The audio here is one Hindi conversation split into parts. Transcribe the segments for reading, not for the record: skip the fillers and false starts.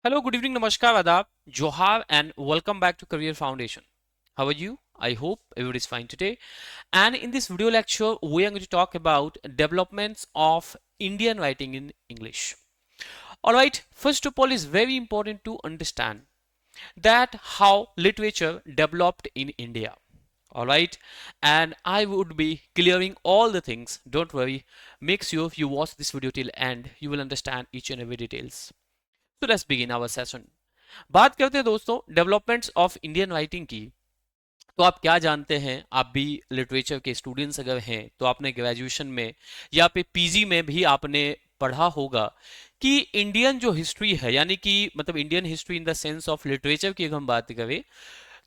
Hello, good evening, namaskar, adab, johar, and welcome back to Career Foundation. How are you? I hope everybody is fine today. And in this video lecture, we are going to talk about developments of Indian writing in English. All right, first of all, it's very important to understand that how literature developed in India. All right, and I would be clearing all the things. Don't worry. Make sure you watch this video till end. You will understand each and every details. So let's begin our session. बात करते हैं दोस्तों डेवलपमेंट्स ऑफ इंडियन राइटिंग की। तो आप क्या जानते हैं, आप भी लिटरेचर के स्टूडेंट्स अगर हैं तो आपने ग्रेजुएशन में या फिर पीजी में भी आपने पढ़ा होगा कि इंडियन जो हिस्ट्री है, यानी कि मतलब Indian history in the sense of literature की अगर हम बात करें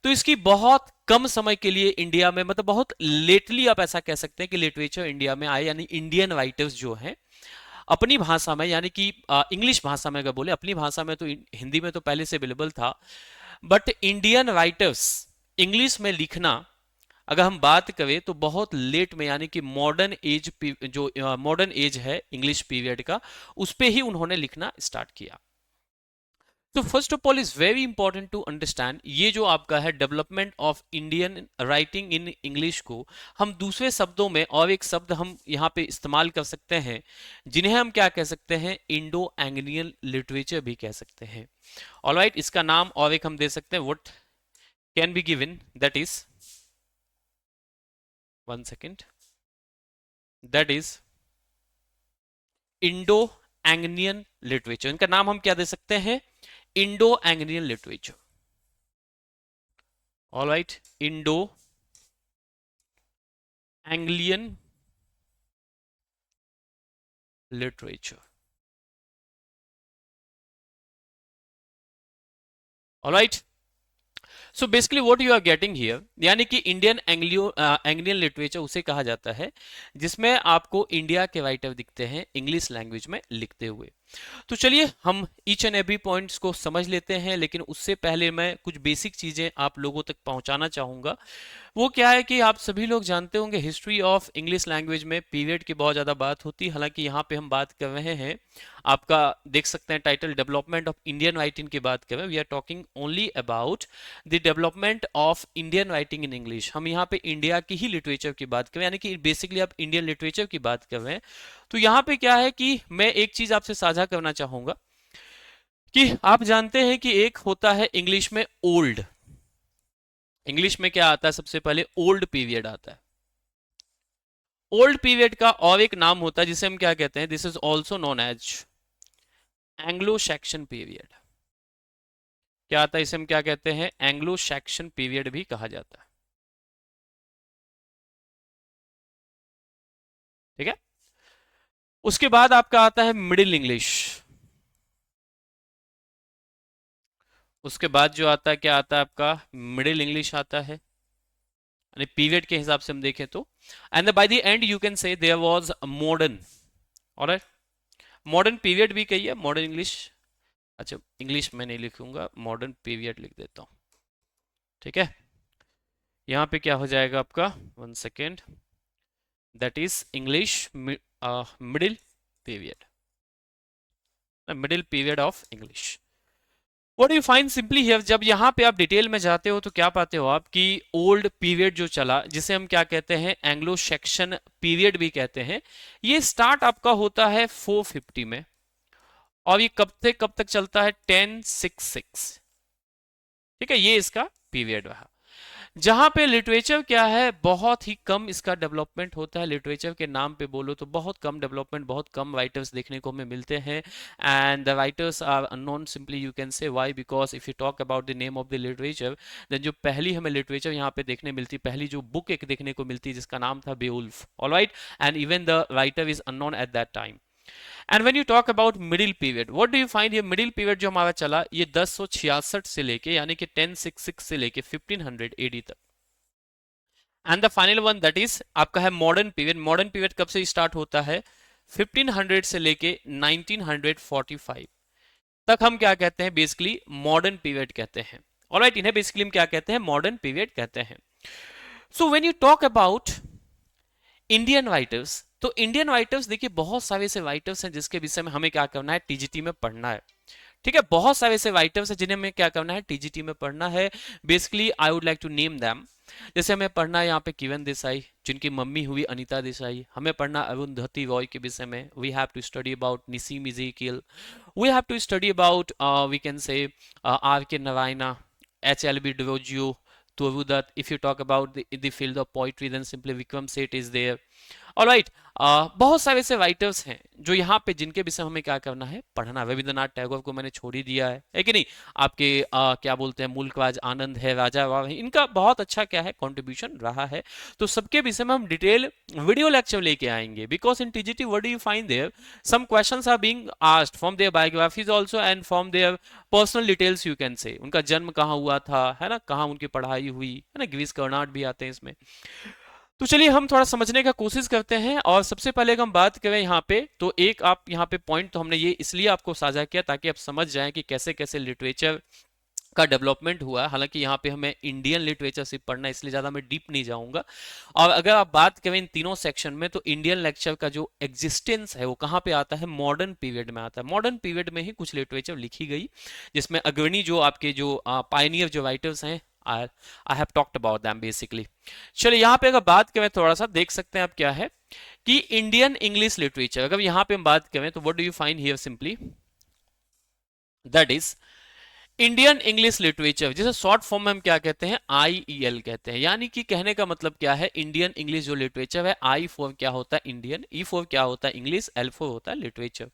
तो इसकी बहुत कम समय के लिए इंडिया में, मतलब बहुत लेटली आप ऐसा कह सकते हैं कि लिटरेचर इंडिया में आए, यानी इंडियन राइटर्स जो हैं अपनी भाषा में, यानी कि इंग्लिश भाषा में अगर बोले, अपनी भाषा में तो हिंदी में तो पहले से अवेलेबल था, बट इंडियन राइटर्स इंग्लिश में लिखना अगर हम बात करें तो बहुत लेट में, यानी कि मॉडर्न एज, जो मॉडर्न एज है इंग्लिश पीरियड का, उस पे ही उन्होंने लिखना स्टार्ट किया। तो first of all is very important to understand ये जो आपका है development of Indian writing in English को हम दूसरे शब्दों में, और एक शब्द हम यहाँ पे इस्तेमाल कर सकते हैं जिन्हें हम क्या कह सकते हैं, इंडो एंग्लियन लिटरेचर भी कह सकते हैं। ऑलराइट, इसका नाम और एक हम दे सकते हैं, what can be given, that is, one second, that is Indo Anglian literature. इनका नाम हम क्या दे सकते हैं, Indo Anglian literature. Alright, Indo Anglian literature. Alright, so basically what you are getting here, यानी कि इंडियन एंग्लियन लिटरेचर उसे कहा जाता है जिसमें आपको इंडिया के राइटर दिखते हैं इंग्लिश लैंग्वेज में लिखते हुए। तो चलिए हम ईच एंड एवरी पॉइंट्स को समझ लेते हैं, लेकिन उससे पहले मैं कुछ बेसिक चीजें आप लोगों तक पहुंचाना चाहूंगा। वो क्या है कि आप सभी लोग जानते होंगे हिस्ट्री ऑफ इंग्लिश लैंग्वेज में पीरियड की बहुत ज़्यादा बात होती है। हालांकि यहाँ पे हम बात कर रहे हैं, आपका देख सकते हैं title, development of Indian writing की बात कर रहे हैं। We are talking only about the development of Indian writing in English. हम यहाँ पे इंडिया की ही लिटरेचर की बात कर रहे हैं, यानी कि बेसिकली आप इंडियन लिटरेचर की बात कर रहे हैं। तो यहाँ पे क्या है कि मैं एक चीज आपसे साझा करना चाहूंगा कि आप जानते हैं कि एक होता है इंग्लिश में ओल्ड, इंग्लिश में क्या आता है, सबसे पहले ओल्ड पीरियड आता है। ओल्ड पीरियड का और एक नाम होता है जिसे हम क्या कहते हैं, this is also known as Anglo Saxon period. क्या आता है, इसे हम क्या कहते हैं, एंग्लो सैक्सन पीरियड भी कहा जाता है। ठीक है, उसके बाद आपका आता है मिडिल इंग्लिश। उसके बाद जो आता है, क्या आता है आपका, मिडिल इंग्लिश आता है, यानी पीरियड के हिसाब से हम देखें तो। And by the end you can say there was modern. Alright, modern period भी कही है, मॉडर्न इंग्लिश, अच्छा इंग्लिश में नहीं लिखूंगा, मॉडर्न पीरियड लिख देता हूं। ठीक है, यहां पे क्या हो जाएगा आपका, one second, that is English middle period, middle period of English. What you find simply here, जब यहाँ पे आप डिटेल में जाते हो तो क्या पाते हो आप कि ओल्ड पीरियड जो चला, जिसे हम क्या कहते हैं, एंग्लो सैक्सन पीरियड भी कहते हैं, ये स्टार्ट आपका होता है 450 में, और ये कब से कब तक चलता है, 1066। ठीक है, ये इसका पीरियड रहा, जहां पे लिटरेचर क्या है, बहुत ही कम इसका डेवलपमेंट होता है। लिटरेचर के नाम पे बोलो तो बहुत कम डेवलपमेंट, बहुत कम राइटर्स देखने को हमें मिलते हैं, and the writers are unknown, simply you can say why, because if you talk about the name of the literature, then जो पहली हमें लिटरेचर यहाँ पे देखने मिलती, पहली जो बुक एक देखने को मिलती जिसका नाम था Beowulf. Alright, and even the writer is unknown at that time. And when you talk about middle period, what do you find, ये मिडिल पीरियड जो हमारा चला, ये 1066 से लेके, यानी कि 1066 से लेके 1500 एडी तक। And the final one that is आपका है मॉडर्न पीरियड। मॉडर्न पीरियड कब से स्टार्ट होता है, 1500 से लेके 1945 तक हम क्या कहते हैं, बेसिकली मॉडर्न पीरियड कहते हैं। ऑलराइट, इन्हें बेसिकली हम क्या कहते हैं, मॉडर्न पीरियड कहते हैं। So when you talk about Indian writers, तो इंडियन राइटर्स देखिए बहुत सारे ऐसे राइटर्स हैं जिसके विषय में हमें क्या करना है, टीजीटी में पढ़ना है। ठीक है, बहुत सारे ऐसे राइटर्स हैं जिन्हें हमें क्या करना है, टीजीटी में पढ़ना है। Basically I would like to name them. जैसे हमें पढ़ना है यहाँ पे किरण देसाई, जिनकी मम्मी हुई अनीता देसाई। हमें पढ़ना अरुंधति रॉय के विषय में, we have to study about Nissim Ezekiel, we have to study about we can say R K Narayana, H L B Derozio, Torudat. If you talk about the field of poetry, then simply Vikram Seth is there. Alright, बहुत सारे ऐसे राइटर्स हैं जो यहाँ पे जिनके विषय हमें क्या करना है, पढ़ना। रविंद्रनाथ टैगोर को मैंने छोड़ ही दिया है कि नहीं। आपके क्या बोलते हैं, मुल्कराज आनंद है, राजा राव है, इनका बहुत अच्छा क्या है कंट्रीब्यूशन रहा है। तो सबके विषय में हम डिटेल वीडियो लेक्चर लेके आएंगे, because in TGT what do you find there, some questions are being asked from their biographies also and from their personal details, you can say. उनका जन्म कहाँ हुआ था, है ना, कहाँ उनकी पढ़ाई हुई, है ना, गिरीश कर्नाड भी आते हैं इसमें। तो चलिए हम थोड़ा समझने का कोशिश करते हैं। और सबसे पहले अगर हम बात करें यहाँ पे, तो एक आप यहाँ पे पॉइंट तो हमने ये इसलिए आपको साझा किया ताकि आप समझ जाएं कि कैसे कैसे लिटरेचर का डेवलपमेंट हुआ। हालांकि यहाँ पे हमें इंडियन लिटरेचर सिर्फ पढ़ना है, इसलिए ज्यादा मैं डीप नहीं जाऊंगा। और अगर आप बात करें इन तीनों सेक्शन में, तो इंडियन लेक्चर का जो एग्जिस्टेंस है वो कहाँ पे आता है, मॉडर्न पीरियड में आता है। मॉडर्न पीरियड में ही कुछ लिटरेचर लिखी गई, जिसमें अग्रणी जो आपके जो पायनियर जो राइटर्स हैं, I have talked about them basically. चलिए यहाँ पे अगर बात करें, थोड़ा सा देख सकते हैं आप क्या है कि इंडियन इंग्लिश लिटरेचर, अगर यहाँ पे हम बात करें तो what do you find here, simply that is Indian English literature, जिसे शॉर्ट फॉर्म में हम क्या कहते हैं, IEL कहते हैं। यानी कि कहने का मतलब क्या है, इंडियन इंग्लिश जो लिटरेचर है, I फॉर क्या होता है इंडियन, E फॉर क्या होता है इंग्लिश, L फॉर होता है literature.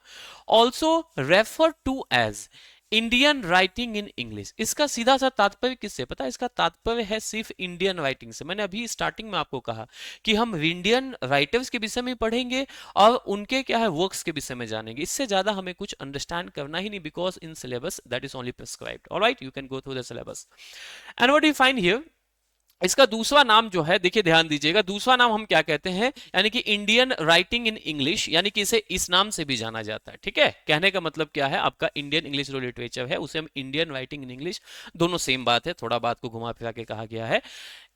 Also refer to as Indian writing in English. इसका सीधा सा तात्पर्य किससे पता है, इसका तात्पर्य है सिर्फ इंडियन राइटिंग से। मैंने अभी स्टार्टिंग में आपको कहा कि हम इंडियन राइटर्स के विषय में पढ़ेंगे और उनके क्या है वर्क्स के विषय में जानेंगे। इससे ज्यादा हमें कुछ अंडरस्टैंड करना ही नहीं, because in syllabus that is only prescribed. Alright, you can go through the syllabus and what you find here. इसका दूसरा नाम जो है, देखिए ध्यान दीजिएगा, दूसरा नाम हम क्या कहते हैं, यानी कि इंडियन राइटिंग इन इंग्लिश, यानी कि इसे इस नाम से भी जाना जाता है। ठीक है, कहने का मतलब क्या है, आपका इंडियन इंग्लिश जो लिटरेचर है उसे हम इंडियन राइटिंग इन इंग्लिश, दोनों सेम बात है, थोड़ा बात को घुमा फिरा के कहा गया है।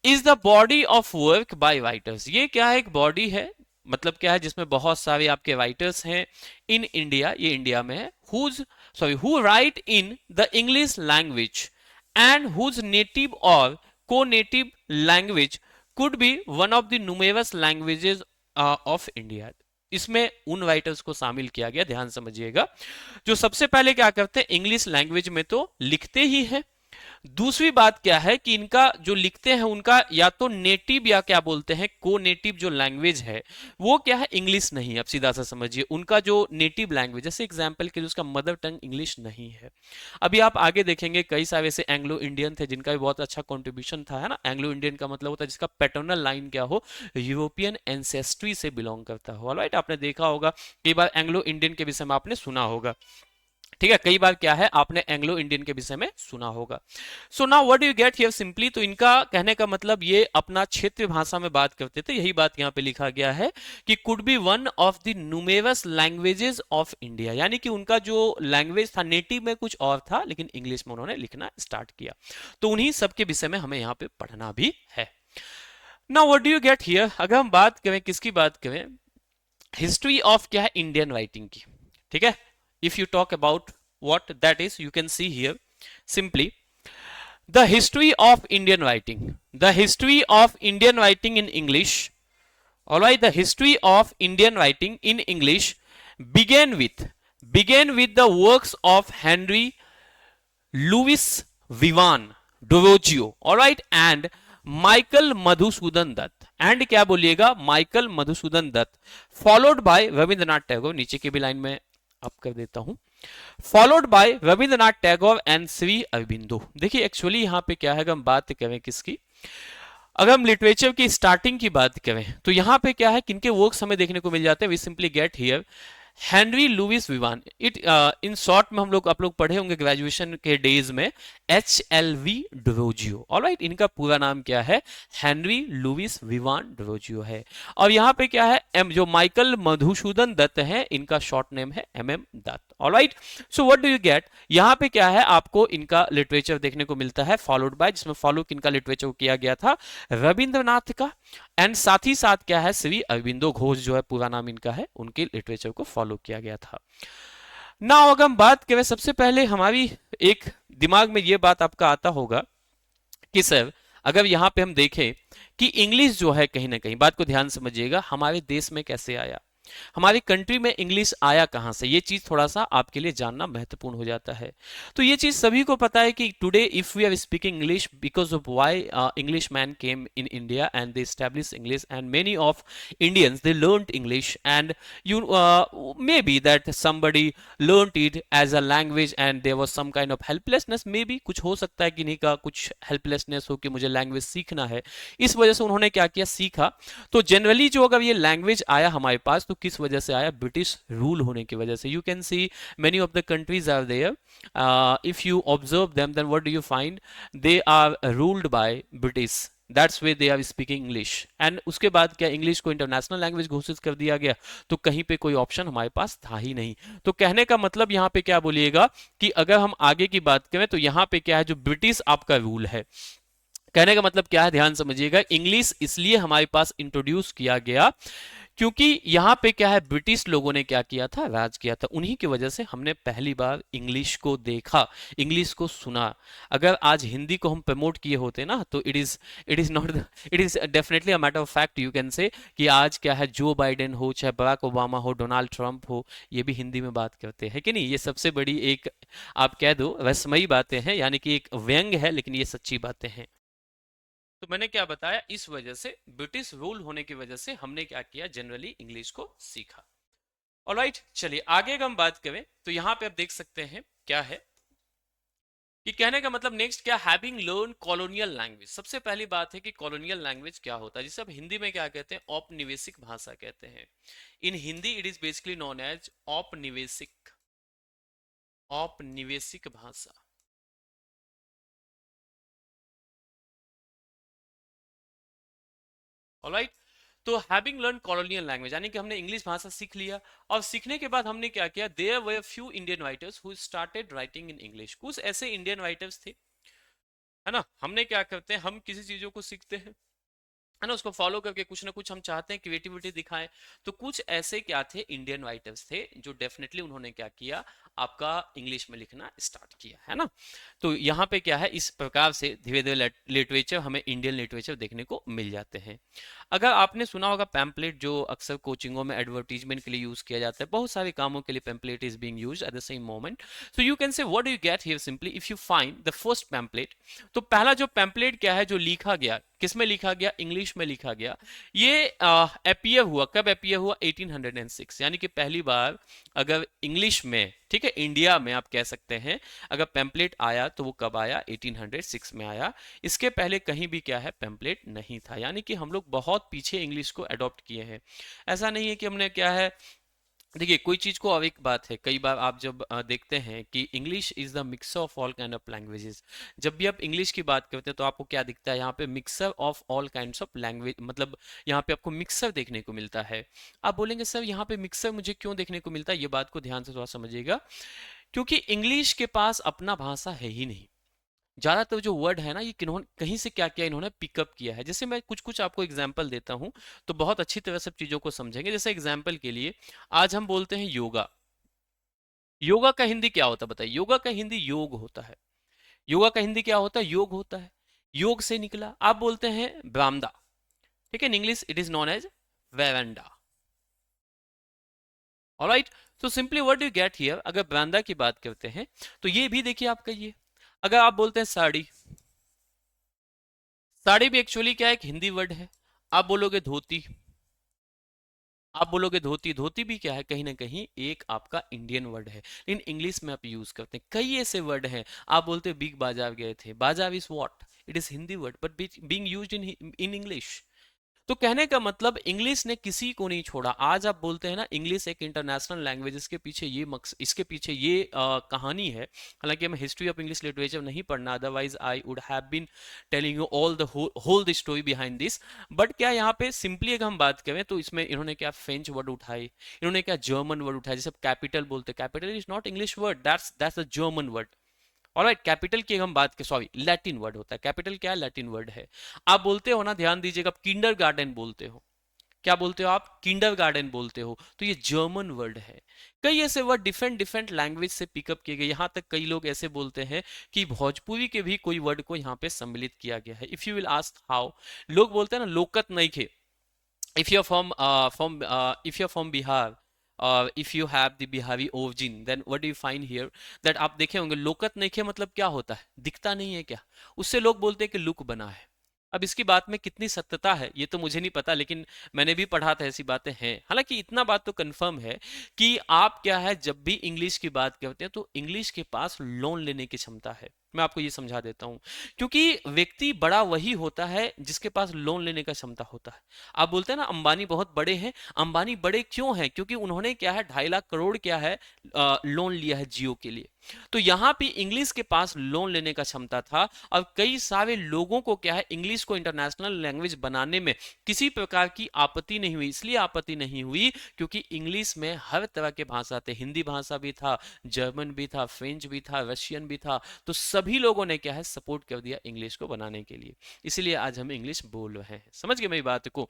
Is the body of work by writers. ये क्या है, एक बॉडी है, मतलब क्या है, जिसमें बहुत सारे आपके राइटर्स हैं इन इंडिया, ये इंडिया में है, who write in the English language and whose native और co-native language could be one of the numerous languages of India। इसमें उन राइटर्स को शामिल किया गया, ध्यान समझिएगा, जो सबसे पहले क्या करते हैं, इंग्लिश लैंग्वेज में तो लिखते ही हैं। दूसरी बात क्या है कि इनका जो लिखते हैं उनका या तो नेटिव या क्या बोलते हैं को नेटिव जो लैंग्वेज है वो क्या है, इंग्लिश नहीं है। अब सीधा सा समझिए, उनका जो नेटिव लैंग्वेज, जैसे एग्जांपल के लिए उसका मदर टंग इंग्लिश नहीं है। अभी आप आगे देखेंगे कई सारे ऐसे एंग्लो इंडियन थे जिनका भी बहुत अच्छा कॉन्ट्रीब्यूशन था, है ना। एंग्लो इंडियन का मतलब होता है जिसका पैटर्नल लाइन क्या हो, यूरोपियन एंसेस्ट्री से बिलोंग करता हो। ऑलराइट, आपने देखा होगा कई बार एंग्लो इंडियन के विषय में आपने सुना होगा। ठीक है, कई बार क्या है आपने एंग्लो इंडियन के विषय में सुना होगा। So now what you get here simply, तो इनका कहने का मतलब ये अपना क्षेत्रीय भाषा में बात करते थे, यही बात यहाँ पे लिखा गया है कि could be one of the numerous languages of India, यानी कि उनका जो लैंग्वेज था नेटिव में कुछ और था, लेकिन इंग्लिश में उन्होंने लिखना स्टार्ट किया। तो उन्हीं सबके विषय में हमें यहाँ पे पढ़ना भी है। Now what do you get here, अगर हम बात करें, किसकी बात करें, हिस्ट्री ऑफ क्या है इंडियन राइटिंग की। ठीक है, if you talk about what that is, you can see here simply the history of Indian writing, the history of Indian writing in English. All right, the history of Indian writing in English began with the works of Henry Louis Vivan Duroggio, all right, and Michael Madhusudan Dutt, and क्या बोलिएगा, Michael Madhusudan Dutt, followed by Rabindranath Tagore, नीचे की भी लाइन में अप कर देता हूं, followed by Rabindranath Tagore and Shri Aurobindo. देखिए एक्चुअली यहां पे क्या है, अगर हम बात करें किसकी, अगर हम लिटरेचर की स्टार्टिंग की बात करें तो यहां पे क्या है, किनके वर्क्स हमें देखने को मिल जाते हैं, we simply get here Henry Louis Vivian. It in short में हम लोग आप लोग पढ़े होंगे ग्रेजुएशन के डेज में, HLV डुरोजियो। ऑलराइट, इनका पूरा नाम क्या है, हेनरी लुइस विवान डुरोजियो है। और यहाँ पे क्या है, जो माइकल मधुसूदन दत्त है, इनका शॉर्ट नेम है MM Dutt. Alright, so what do you get, यहाँ पे क्या है, आपको इनका लिटरेचर देखने को मिलता है, फॉलोड बाय, जिसमें फॉलो किनका लिटरेचर किया गया था, रविंद्रनाथ का, एंड साथ ही साथ क्या है, श्री अरबिंदो घोष जो है पूरा नाम इनका है, उनके लिटरेचर को फॉलो किया गया था। ना अगर हम बात करें, सबसे पहले हमारी एक दिमाग में ये बात आपका आता होगा कि सर अगर यहाँ पे हम देखें कि इंग्लिश जो है, कहीं ना कहीं बात को ध्यान समझिएगा, हमारे देश में कैसे आया, हमारी कंट्री में इंग्लिश आया कहां से, ये चीज थोड़ा सा आपके लिए जानना महत्वपूर्ण हो जाता है। तो ये चीज सभी को पता है कि today if we are speaking English because of why English man came in India and they establish English and many of Indians they learned English and you maybe that somebody learned it as a language and there was some kind of helplessness, maybe कुछ हो सकता है कि नहीं का कुछ helplessness हो कि मुझे लैंग्वेज सीखना है, इस वजह से उन्होंने क्या किया, सीखा। तो जनरली जो अगर ये लैंग्वेज आया हमारे पास तो किस वजह से आया, ब्रिटिश रूल होने की वजह से। You can see many of the countries are there, if you observe them then what do you find, they are ruled by British, that's way they are speaking English. And उसके बाद क्या, इंग्लिश को इंटरनेशनल लैंग्वेज घोषित कर दिया गया, तो कहीं पे कोई ऑप्शन हमारे पास था ही नहीं। तो कहने का मतलब यहाँ पे क्या बोलिएगा कि अगर हम आगे की बात करें तो यहाँ पे क्या है, जो ब्रिटिश आपका रूल है, कहने का मतलब क्या है, ध्यान समझिएगा, इंग्लिश इसलिए हमारे पास इंट्रोड्यूस किया गया क्योंकि यहां पे क्या है, ब्रिटिश लोगों ने क्या किया था, राज किया था, उन्हीं की वजह से हमने पहली बार इंग्लिश को देखा, इंग्लिश को सुना। अगर आज हिंदी को हम प्रमोट किए होते ना तो it is not, it is definitely a matter of fact, you can से कि आज क्या है, जो बाइडेन हो, चाहे बराक ओबामा हो, डोनाल्ड ट्रंप हो, ये भी हिंदी में बात करते हैं कि नहीं। ये सबसे बड़ी एक आप कह दो रसमयी बातें हैं, यानी कि एक व्यंग है, लेकिन ये सच्ची बातें हैं। तो मैंने क्या बताया, इस वजह से ब्रिटिश रूल होने की वजह से हमने क्या किया, जनरली इंग्लिश को सीखा। ऑलराइट, चलिए आगे अगर हम बात करें तो यहां पे आप देख सकते हैं क्या है कि कहने का मतलब नेक्स्ट क्या, हैविंग लर्न कॉलोनियल लैंग्वेज। सबसे पहली बात है कि कॉलोनियल लैंग्वेज क्या होता है, जिसे अब हिंदी में क्या कहते हैं, औपनिवेशिक भाषा कहते हैं। In Hindi it is basically known as औपनिवेशिक, औपनिवेशिक भाषा। ऑलराइट, तो हैविंग लर्न कॉलोनियल लैंग्वेज यानी कि हमने इंग्लिश भाषा सीख लिया, और सीखने के बाद हमने क्या किया, there were few Indian writers who started writing in English. कुछ ऐसे इंडियन राइटर्स थे, है ना, हमने क्या करते हैं, हम किसी चीजों को सीखते हैं, है ना, उसको फॉलो करके कुछ ना कुछ हम चाहते हैं क्रिएटिविटी दिखाएं। तो कुछ ऐसे क्या थे, इंडियन राइटर्स थे, जो डेफिनेटली उन्होंने क्या किया, आपका इंग्लिश में लिखना स्टार्ट किया, है ना। तो यहाँ पे क्या है, इस प्रकार से धीरे धीरे लिटरेचर, हमें इंडियन लिटरेचर देखने को मिल जाते हैं। अगर आपने सुना होगा पैम्पलेट, जो अक्सर कोचिंगों में एडवर्टीजमेंट के लिए यूज किया जाता है, बहुत सारे कामों के लिए pamphlet is being used eight the same moment. So you can से what do you get here, simply if you find the first pamphlet. तो पहला जो पैम्पलेट क्या है, जो लिखा गया, किस में लिखा गया, इंग्लिश में लिखा गया। ये अपीयर हुआ, कब अपीयर हुआ, 1806, यानी कि पहली बार अगर इंग्लिश में, ठीक है, इंडिया में आप कह सकते हैं, अगर पैम्पलेट आया तो वो कब आया, 1806 में आया। इसके पहले कहीं भी क्या है, पैम्पलेट नहीं था, यानी कि हम लोग बहुत पीछे इंग्लिश को अडॉप्ट किए हैं। ऐसा नहीं है कि हमने क्या है, देखिए कोई चीज को, अब एक बात है, कई बार आप जब देखते हैं कि English is the mixer of all kind of languages, जब भी आप इंग्लिश की बात करते हैं तो आपको क्या दिखता है, यहाँ पे mixer of all kinds of language, मतलब यहाँ पे आपको मिक्सर देखने को मिलता है। आप बोलेंगे सर यहाँ पे मिक्सर मुझे क्यों देखने को मिलता है, ये बात को ध्यान से थोड़ा समझिएगा, क्योंकि इंग्लिश के पास अपना भाषा है ही नहीं। ज्यादातर जो वर्ड है ना, ये किन्होंने कहीं से क्या किया, इन्होंने पिकअप किया है। जैसे मैं कुछ कुछ आपको एग्जांपल देता हूं तो बहुत अच्छी तरह से चीजों को समझेंगे। जैसे एग्जांपल के लिए, आज हम बोलते हैं योगा, योगा का हिंदी क्या होता है बताइए, योगा का हिंदी योग होता है। योगा का हिंदी क्या होता है, योग होता है। योग से निकला, आप बोलते हैं ब्रामदा, ठीक है, in English it is known as वेवेंडा। ऑलराइट, तो simply what do get here, अगर ब्रांदा की बात करते हैं तो ये भी देखिए आपका ये, अगर आप बोलते हैं साड़ी, साड़ी भी एक्चुअली क्या है, एक हिंदी वर्ड है। आप बोलोगे धोती, आप बोलोगे धोती, धोती भी क्या है, कहीं ना कहीं एक आपका इंडियन वर्ड है, लेकिन इंग्लिश में आप यूज करते हैं। कई ऐसे वर्ड हैं, आप बोलते बिग बाजार गए थे, बाजार is what, it is Hindi word but being used in English. तो कहने का मतलब इंग्लिश ने किसी को नहीं छोड़ा। आज आप बोलते हैं ना, इंग्लिश एक इंटरनेशनल लैंग्वेज, इसके पीछे ये इसके पीछे ये कहानी है। हालांकि हमें हिस्ट्री ऑफ इंग्लिश लिटरेचर नहीं पढ़ना, otherwise I would have been telling you all the whole the story behind this. But क्या यहाँ पे सिंपली अगर हम बात करें तो इसमें इन्होंने क्या फ्रेंच वर्ड उठाए, इन्होंने क्या जर्मन वर्ड उठाए, जैसे कैपिटल बोलते, capital is not English word, that's the German word. Alright, capital की हम बात करें, सॉरी लैटिन वर्ड होता है, कैपिटल क्या है, लैटिन वर्ड है। आप बोलते हो ना, ध्यान दीजिएगा, आप किंडरगार्टन बोलते हो, क्या बोलते हो आप? किंडरगार्टन बोलते हो। तो ये जर्मन वर्ड है। कई ऐसे वर्ड डिफरेंट डिफरेंट लैंग्वेज से पिकअप किए गए, यहाँ तक कई लोग ऐसे बोलते हैं कि भोजपुरी के भी कोई वर्ड को यहाँ पे सम्मिलित किया गया है। If you will ask how, लोग बोलते हैं ना लोकत नहीं खे। if you're from if you're from Bihar, if you have the Bihari origin, then what do you find here? That आप देखे होंगे लोकत नइखे मतलब क्या होता है? दिखता नहीं है क्या? उससे लोग बोलते हैं कि लुक बना है। अब इसकी बात में कितनी सत्यता है ये तो मुझे नहीं पता, लेकिन मैंने भी पढ़ा था ऐसी बातें हैं। हालांकि इतना बात तो कंफर्म है कि आप क्या है जब भी इंग्लिश की बात करते हैं तो इंग्लिश के पास लोन लेने की क्षमता है। मैं आपको ये समझा देता हूं, क्योंकि व्यक्ति बड़ा वही होता है जिसके पास लोन लेने का क्षमता होता है। आप बोलते हैं ना अंबानी बहुत बड़े हैं, अंबानी बड़े क्यों हैं? क्योंकि उन्होंने क्या है 2.5 लाख करोड़ क्या है लोन लिया है जियो के लिए। तो यहां पे इंग्लिश के पास लोन लेने का क्षमता था, और कई सारे लोगों को क्या है इंग्लिश को इंटरनेशनल लैंग्वेज बनाने में किसी प्रकार की आपत्ति नहीं हुई। इसलिए आपत्ति नहीं हुई क्योंकि इंग्लिश में हर तरह के भाषा थे, हिंदी भाषा भी था, जर्मन भी था, फ्रेंच भी था, रशियन भी था। तो सभी लोगों ने क्या है सपोर्ट कर दिया इंग्लिश को बनाने के लिए। इसलिए आज हम इंग्लिश बोल रहे हैं। समझ गए मेरी बात को?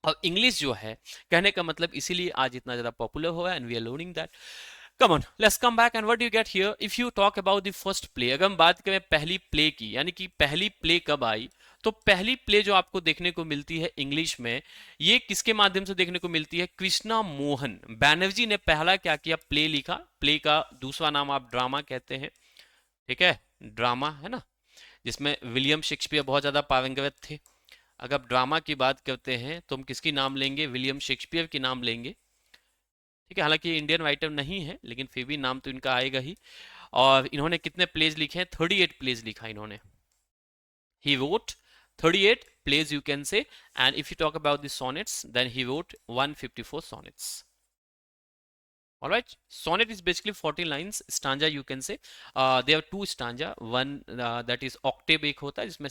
और इंग्लिश जो है कहने का मतलब इसीलिए आज इतना ज्यादा पॉपुलर हुआ है, and we are learning that. Come on, let's come back and what you get here if you talk about the first play. अगर हम बात करें पहली प्ले की, यानी कि पहली प्ले कब आई, तो पहली प्ले जो आपको देखने को मिलती है इंग्लिश में, ये किसके माध्यम से देखने को मिलती है? कृष्णा मोहन बैनर्जी ने पहला क्या किया? प्ले लिखा। प्ले का दूसरा नाम आप ड्रामा कहते हैं, ठीक है, ड्रामा है ना, जिसमें विलियम शेक्सपियर बहुत ज्यादा पारंगत थे। अगर आप ड्रामा की बात करते हैं तो हम किसकी नाम लेंगे? विलियम शेक्सपियर की नाम लेंगे, ठीक है। हालांकि इंडियन राइटर नहीं है लेकिन फिर भी नाम तो इनका आएगा ही। और इन्होंने कितने प्लेज लिखे हैं? 38 प्लेज लिखा इन्होंने। he wrote 38 plays you can say, and if you talk about the sonnets then he wrote 154 sonnets. All right, sonnet is basically 14 lines. Stanza you can say, there are two stanza, one that is octave एक होता है जिसमें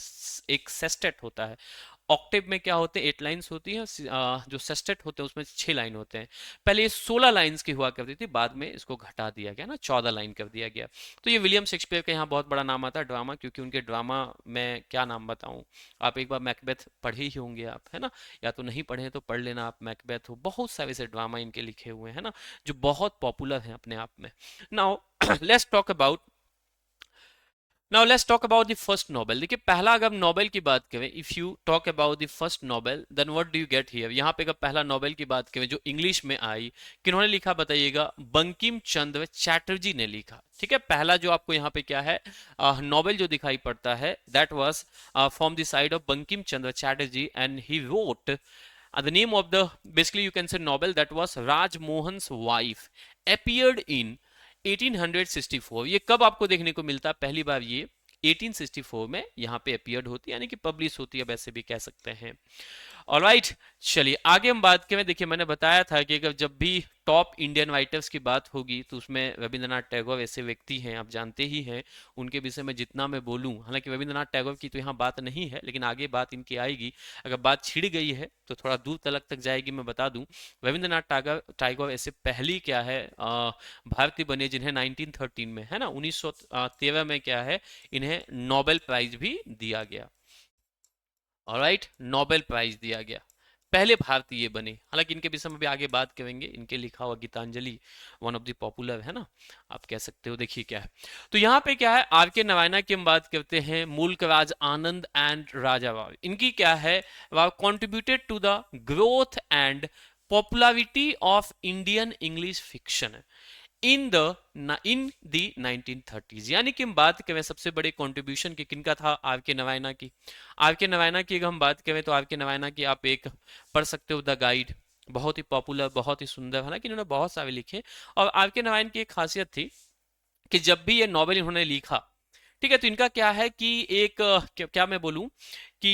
एक sestet होता है। ऑक्टेव में क्या होते हैं? 8 लाइन्स होती है, जो सेस्टेट होते हैं उसमें 6 लाइन होते हैं। पहले ये 16 लाइन्स की हुआ करती थी, बाद में इसको घटा दिया गया ना, 14 लाइन कर दिया गया। तो ये विलियम शेक्सपियर का यहाँ बहुत बड़ा नाम आता है ड्रामा, क्योंकि उनके ड्रामा में क्या नाम बताऊं, आप एक बार मैकबेथ पढ़े ही होंगे आप, है ना, या तो नहीं पढ़े तो पढ़ लेना आप। मैकबेथ हो, बहुत सारे से ड्रामा इनके लिखे हुए हैं ना, जो बहुत पॉपुलर हैं अपने आप में। Now let's talk about, now let's talk about the first novel. देखिए पहला, अगर नोबेल की बात करें, if you talk about the first novel then what do you get here. यहाँ पे अगर पहला नोबेल की बात करें जो इंग्लिश में आई, किन्होंने लिखा बताइएगा? बंकिम चंद्र चैटर्जी ने लिखा, ठीक है। पहला जो आपको यहाँ पे क्या है नोबेल जो दिखाई पड़ता है, that was from the side of Bankim Chandra Chatterjee, and he wrote the name of the, basically you can say novel, that was Raj Mohan's wife, appeared in 1864। ये कब आपको देखने को मिलता है? पहली बार ये 1864 में यहाँ पे अपीयर्ड होती है, यानी कि पब्लिश होती है, वैसे भी कह सकते हैं। ऑलराइट, चलिए आगे हम बात करें। देखिए मैंने बताया था कि अगर जब भी टॉप इंडियन राइटर्स की बात होगी तो उसमें रविंद्रनाथ टैगोर ऐसे व्यक्ति हैं, आप जानते ही हैं उनके विषय में जितना मैं बोलूं। हालांकि रविंद्रनाथ टैगोर की तो यहाँ बात नहीं है, लेकिन आगे बात इनकी आएगी। अगर बात छिड़ गई है तो थोड़ा दूर तक जाएगी। मैं बता दूं, रविंद्रनाथ टैगोर ऐसे पहली क्या है भारतीय बने जिन्हें 1913 में, है ना, 1913 में क्या है इन्हें नोबेल प्राइज भी दिया गया। ऑलराइट, नोबेल प्राइज दिया गया, पहले भारतीय बने। हालांकि इनके विषय में भी आगे बात करेंगे। इनके लिखा हुआ Gitanjali one of the popular, है ना, आप कह सकते हो। देखिए क्या है, तो यहाँ पे क्या है आर के नारायण की हम बात करते हैं, मुल्क राज आनंद एंड राजा राव। इनकी क्या है, contributed to the growth and popularity of Indian English fiction in the 1930s। यानी कि हम बात करें सबसे बड़े कंट्रीब्यूशन की किनका था? आर के नारायण की। आर के नारायण की अगर हम बात करें तो आर के नारायण की आप एक पढ़ सकते हो, द गाइड, बहुत ही पॉपुलर, बहुत ही सुंदर, हालांकि इन्होंने बहुत सारे लिखे। और आर के नारायण की एक खासियत थी कि जब भी ये नॉवेल इन्होंने लिखा, ठीक है, तो इनका क्या है कि एक क्या मैं बोलूं कि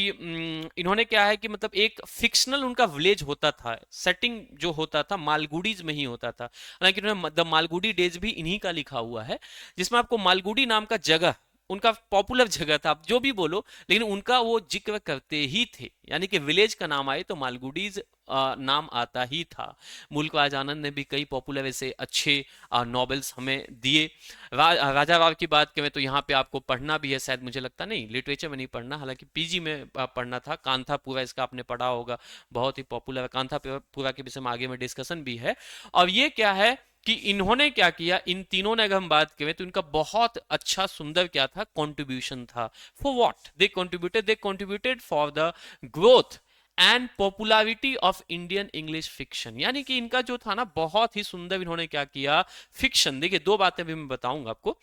इन्होंने क्या है कि मतलब एक फिक्शनल उनका विलेज होता था, सेटिंग जो होता था मालगुडीज में ही होता था। हालांकि इन्होंने द मालगुडी डेज भी इन्हीं का लिखा हुआ है, जिसमें आपको मालगुडी नाम का जगह उनका पॉपुलर जगह था, आप जो भी बोलो, लेकिन उनका वो जिक्र करते ही थे। यानी कि विलेज का नाम आए तो मालगुडीज नाम आता ही था। मुल्कराज आनंद ने भी कई पॉपुलर ऐसे अच्छे नॉवेल्स हमें दिए। राजा राव की बात करें तो यहाँ पे आपको पढ़ना भी है, शायद मुझे लगता नहीं लिटरेचर में नहीं पढ़ना, हालांकि पीजी में पढ़ना था। कांथापुरा इसका आपने पढ़ा होगा, बहुत ही पॉपुलर। कांथापुरा के विषय में आगे में डिस्कशन भी है। और ये क्या है कि इन्होंने क्या किया, इन तीनों ने अगर हम बात करें तो इनका बहुत अच्छा सुंदर क्या था, कंट्रीब्यूशन था। For what they contributed for the growth and popularity of Indian English fiction. यानी कि इनका जो था ना, बहुत ही सुंदर इन्होंने क्या किया, फिक्शन। देखिए दो बातें भी मैं बताऊंगा आपको।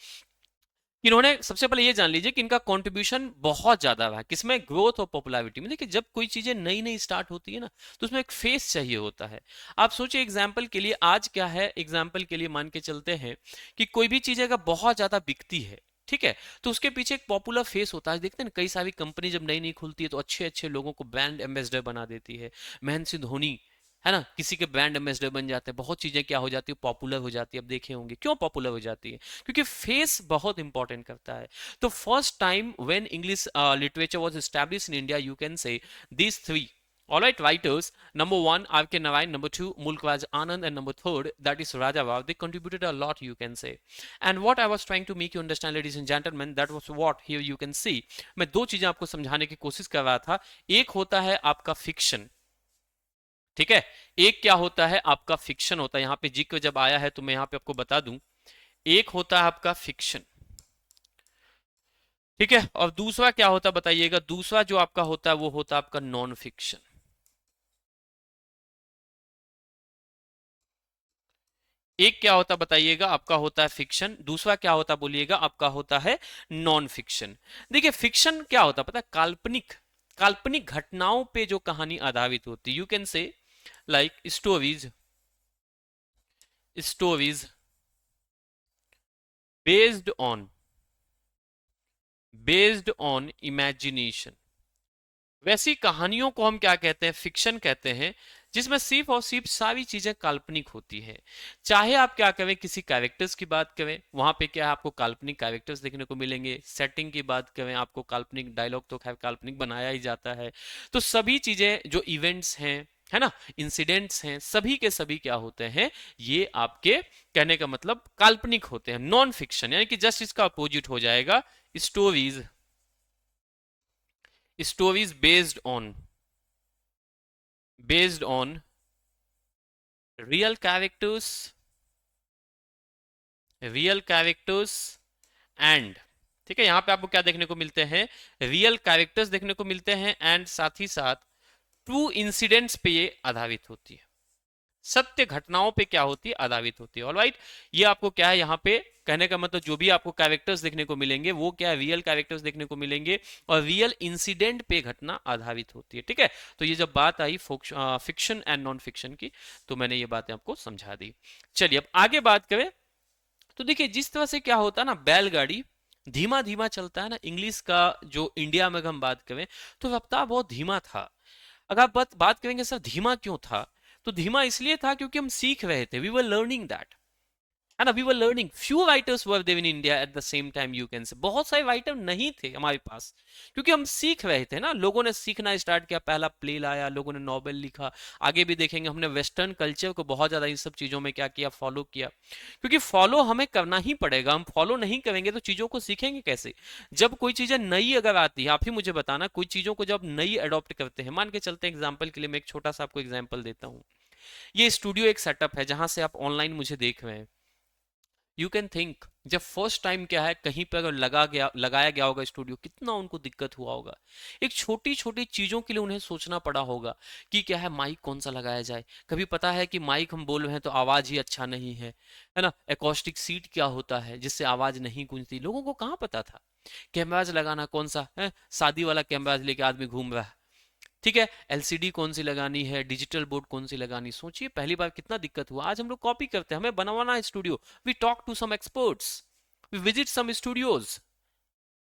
इन्होंने सबसे पहले ये जान लीजिए कि इनका कंट्रीब्यूशन बहुत ज्यादा रहा किसमें, ग्रोथ और पॉपुलैरिटी में। देखिए जब कोई चीजें नई नई स्टार्ट होती है ना, तो उसमें एक फेस चाहिए होता है। आप सोचिए एग्जाम्पल के लिए आज क्या है, एग्जाम्पल के लिए मान के चलते हैं कि कोई भी चीज अगर बहुत ज्यादा बिकती है, ठीक है, तो उसके पीछे एक पॉपुलर फेस होता है। देखते हैं ना, कई सारी कंपनी जब नई नई खुलती है तो अच्छे अच्छे लोगों को ब्रांड एम्बेसडर बना देती है। महेंद्र सिंह धोनी है ना, किसी के ब्रांड एम्बेसडर बन जाते हैं, बहुत चीजें क्या हो जाती है, पॉपुलर हो जाती है। अब देखे होंगे क्यों पॉपुलर हो जाती है, क्योंकि फेस बहुत इंपॉर्टेंट करता है। तो first time when English literature was established in India, you can से these three, all right, writers, number one R.K. Narayan, number two Mulkraj Anand, and number third that is Raja Rao, they contributed a lot, you can say. And what I was trying to make you understand, ladies and gentlemen, that was what here you can see, मैं दो चीजें आपको समझाने की कोशिश कर रहा था। एक होता है आपका फिक्शन, ठीक है, एक क्या होता है आपका फिक्शन होता है। यहां पे जिक्र जब आया है तो मैं यहां पे आपको बता दूं, एक होता है आपका फिक्शन, ठीक है, और दूसरा क्या होता है बताइएगा, दूसरा जो आपका होता है वो होता है आपका नॉन फिक्शन। एक क्या होता बताइएगा, आपका होता है फिक्शन, दूसरा क्या होता बोलिएगा, आपका होता है नॉन फिक्शन। देखिए फिक्शन क्या होता पता है, काल्पनिक, काल्पनिक घटनाओं पे जो कहानी आधारित होती है। यू कैन से like stories, stories based on, based on imagination. वैसी कहानियों को हम क्या कहते हैं, फिक्शन कहते हैं, जिसमें सिर्फ और सिर्फ सारी चीजें काल्पनिक होती है। चाहे आप क्या करें, किसी कैरेक्टर्स की बात करें, वहां पे क्या है आपको काल्पनिक कैरेक्टर्स देखने को मिलेंगे। सेटिंग की बात करें, आपको काल्पनिक डायलॉग तो खैर काल्पनिक बनाया ही जाता है। तो सभी चीजें जो इवेंट्स हैं, है ना, इंसिडेंट्स हैं, सभी के सभी क्या होते हैं, ये आपके कहने का मतलब काल्पनिक होते हैं। नॉन फिक्शन यानी कि जस्ट इसका अपोजिट हो जाएगा, stories, stories based on real characters, real characters and, ठीक है, यहां पे आपको क्या देखने को मिलते हैं, रियल कैरेक्टर्स देखने को मिलते हैं, एंड साथ ही साथ ट्रू इंसिडेंट्स पे ये आधारित होती है, सत्य घटनाओं पे क्या होती है, आधारित होती है। ऑलराइट, ये आपको क्या है यहाँ पे कहने का मतलब, जो भी आपको कैरेक्टर्स देखने को मिलेंगे वो क्या है, रियल कैरेक्टर्स देखने को मिलेंगे, और रियल इंसिडेंट पे घटना आधारित होती है। ठीक है, तो ये जब बात आई फिक्शन एंड नॉन फिक्शन की, तो मैंने ये बातें आपको समझा दी। चलिए अब आगे बात करें, तो देखिए जिस तरह से क्या होता है ना, बैलगाड़ी धीमा धीमा चलता है ना, इंग्लिश का जो इंडिया में हम बात करें तो रफ्तार बहुत धीमा था। अगर आप बात करेंगे सर धीमा क्यों था, तो धीमा इसलिए था क्योंकि हम सीख रहे थे, वी वर लर्निंग दैट, है ना, we were learning. Few writers were there in India at the same time, you can say बहुत सारे राइटर नहीं थे हमारे पास, क्योंकि हम सीख रहे थे ना, लोगों ने सीखना स्टार्ट किया, पहला प्ले लाया, लोगों ने नॉवेल लिखा। आगे भी देखेंगे हमने वेस्टर्न कल्चर को बहुत ज्यादा इन सब चीजों में क्या किया, फॉलो किया, क्योंकि फॉलो हमें करना ही पड़ेगा। हम फॉलो नहीं करेंगे तो चीजों को सीखेंगे कैसे। जब कोई चीजें नई अगर आती है, आप ही मुझे बताना, कोई चीजों को जब नई अडॉप्ट करते हैं, मान के चलते हैं एग्जाम्पल के लिए, मैं एक छोटा सा आपको एग्जाम्पल देता हूँ। ये स्टूडियो एक सेटअप है जहां से आप ऑनलाइन मुझे देख रहे हैं। यू कैन थिंक जब फर्स्ट टाइम क्या है, कहीं पर अगर लगाया गया होगा स्टूडियो, कितना उनको दिक्कत हुआ होगा। एक छोटी छोटी चीजों के लिए उन्हें सोचना पड़ा होगा कि क्या है, माइक कौन सा लगाया जाए। कभी पता है कि माइक हम बोल रहे हैं तो आवाज ही अच्छा नहीं है ना, एकॉस्टिक सीट क्या होता है जिससे आवाज नहीं गूंजती, लोगों को कहाँ पता था। कैमराज लगाना कौन सा है, शादी वाला कैमराज लेके आदमी घूम रहा है, ठीक है, एलसीडी कौन सी लगानी है, डिजिटल बोर्ड कौन सी लगानी, सोचिए पहली बार कितना दिक्कत हुआ। आज हम लोग कॉपी करते हैं, हमें बनवाना है studio, we talk to some experts, we visit some studios,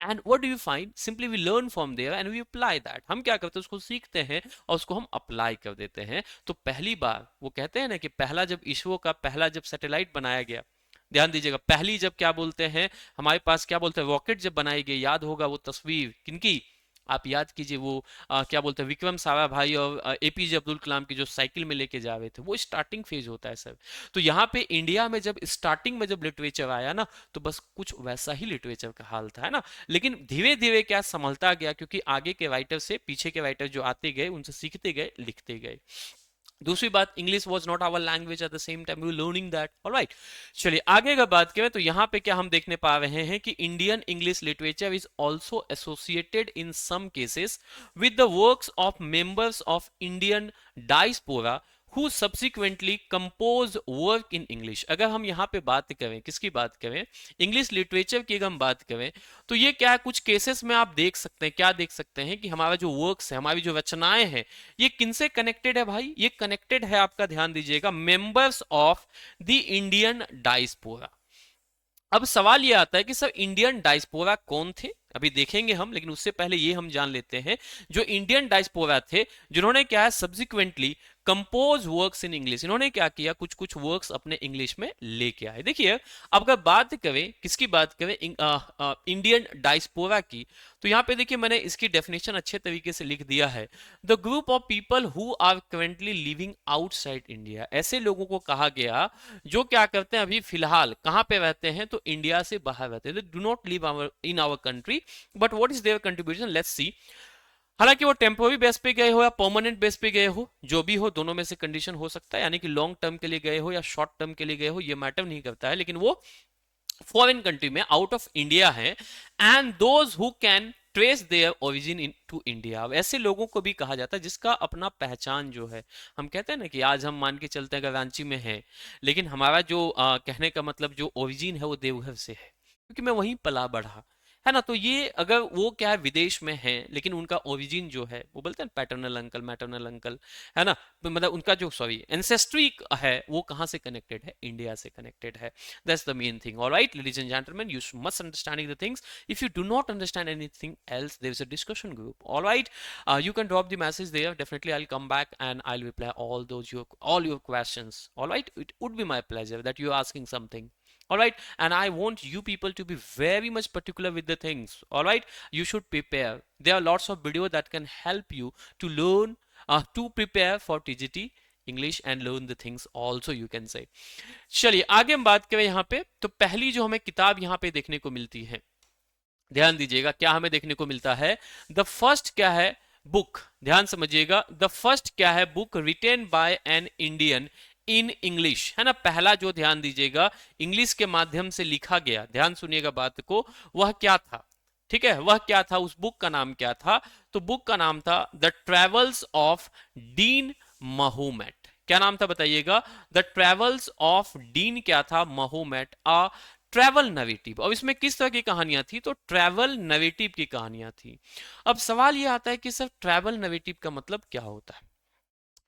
and what do you find, simply we learn from there and we apply that. हम क्या करते हैं, उसको सीखते हैं और उसको हम अप्लाई कर देते हैं। तो पहली बार वो कहते हैं ना कि पहला जब इसरो का पहला जब सैटेलाइट बनाया गया, ध्यान दीजिएगा, पहली जब क्या बोलते हैं हमारे पास, क्या बोलते हैं, रॉकेट जब बनाई गई, याद होगा वो तस्वीर किनकी, आप याद कीजिए वो क्या बोलते हैं, विक्रम साराभाई और एपीजे अब्दुल कलाम की, जो साइकिल में लेके जा रहे थे, वो स्टार्टिंग फेज होता है सर। तो यहाँ पे इंडिया में जब स्टार्टिंग में जब लिटरेचर आया ना, तो बस कुछ वैसा ही लिटरेचर का हाल था, है ना। लेकिन धीरे धीरे क्या संभलता गया, क्योंकि आगे के राइटर से पीछे के राइटर जो आते गए, उनसे सीखते गए, लिखते गए। दूसरी बात, English was not our language at the same time, we learning that, alright. चलिए आगे का बात करें तो यहाँ पे क्या हम देखने पा रहे हैं कि Indian English literature is also associated in some cases with the works of members of Indian diaspora who subsequently compose work in English। अगर हम यहाँ पे बात करें, किसकी बात करें, इंग्लिश लिटरेचर की अगर हम बात करें, तो ये क्या है, कुछ केसेस में आप देख सकते हैं, क्या देख सकते हैं कि हमारा जो वर्क्स है, हमारी जो रचनाएं हैं, ये किनसे कनेक्टेड है भाई, ये कनेक्टेड है, आपका ध्यान दीजिएगा, members of the Indian diaspora. अब सवाल ये आता है कि सर इंडियन डायस्पोरा कौन थे, अभी देखेंगे हम, लेकिन उससे पहले ये हम जान लेते हैं, जो इंडियन डायस्पोरा थे, जिन्होंने क्या है subsequently compose works in English, इन्होंने क्या किया, कुछ कुछ वर्क्स अपने इंग्लिश में लेके आए। देखिए अब अगर बात करें, किसकी बात करें, इंडियन डायस्पोरा की, तो यहाँ पे देखिए मैंने इसकी डेफिनेशन अच्छे तरीके से लिख दिया है, the group of people who are currently living outside India, ऐसे लोगों को कहा गया जो क्या करते हैं, अभी फिलहाल कहाँ पे रहते हैं, तो इंडिया से बाहर रहते हैं, do not live in our country, but what is their contribution, let's see. हालांकि वो टेम्पोररी बेस पे गए हो या परमानेंट बेस पे गए हो, जो भी हो, दोनों में से कंडीशन हो सकता है, यानी कि लॉन्ग टर्म के लिए गए हो या शॉर्ट टर्म के लिए गए हो, ये मैटर नहीं करता है, लेकिन वो फॉरेन कंट्री में, आउट ऑफ इंडिया है, and those who can trace their origin into India, ऐसे लोगों को भी कहा जाता है जिसका अपना पहचान जो है, हम कहते हैं ना कि आज हम मान के चलते हैं अगर रांची में है, लेकिन हमारा जो कहने का मतलब जो ओरिजिन है वो देवघर से है, क्योंकि मैं वहीं पला बढ़ा, है ना। तो ये अगर वो क्या है विदेश में है, लेकिन उनका ओरिजिन जो है, वो बोलते हैं पैटर्नल अंकल, मैटरनल अंकल, है ना, तो मतलब उनका जो सॉरी एंसेस्ट्री है, वो कहाँ से कनेक्टेड है, इंडिया से कनेक्टेड है। That's the main thing, alright ladies and gentleman, you must understanding the things, if you do not understand anything else, there is a discussion group, alright, you can drop the message there, definitely I'll come back and I'll reply all your questions, alright, it would be my pleasure that you're asking something, all right, and I want you people to be very much particular with the things, all right, you should prepare, there are lots of video that can help you to learn to prepare for TGT English and learn the things also, you can say। चलिए आगे हम बात करें यहाँ पे, तो पहली जो हमें किताब यहाँ पे देखने को मिलती है, ध्यान दीजिएगा क्या हमें देखने को मिलता है, द फर्स्ट क्या है बुक, ध्यान समझिएगा, द फर्स्ट क्या है book written by an Indian in English, है ना, पहला जो, ध्यान दीजिएगा, इंग्लिश के माध्यम से लिखा गया, ध्यान सुनिएगा बात को, वह क्या था, ठीक है, वह क्या था, उस बुक का नाम क्या था, तो बुक का नाम था द ट्रेवल्स ऑफ डीन महोमेट, क्या नाम था बताइएगा, द ट्रेवल्स ऑफ डीन क्या था, महोमेट, अ ट्रैवल नरेटिव। अब इसमें किस तरह की कहानियां थी, तो ट्रैवल नरेटिव की कहानियां थी। अब सवाल यह आता है कि सर ट्रैवल नरेटिव का मतलब क्या होता है,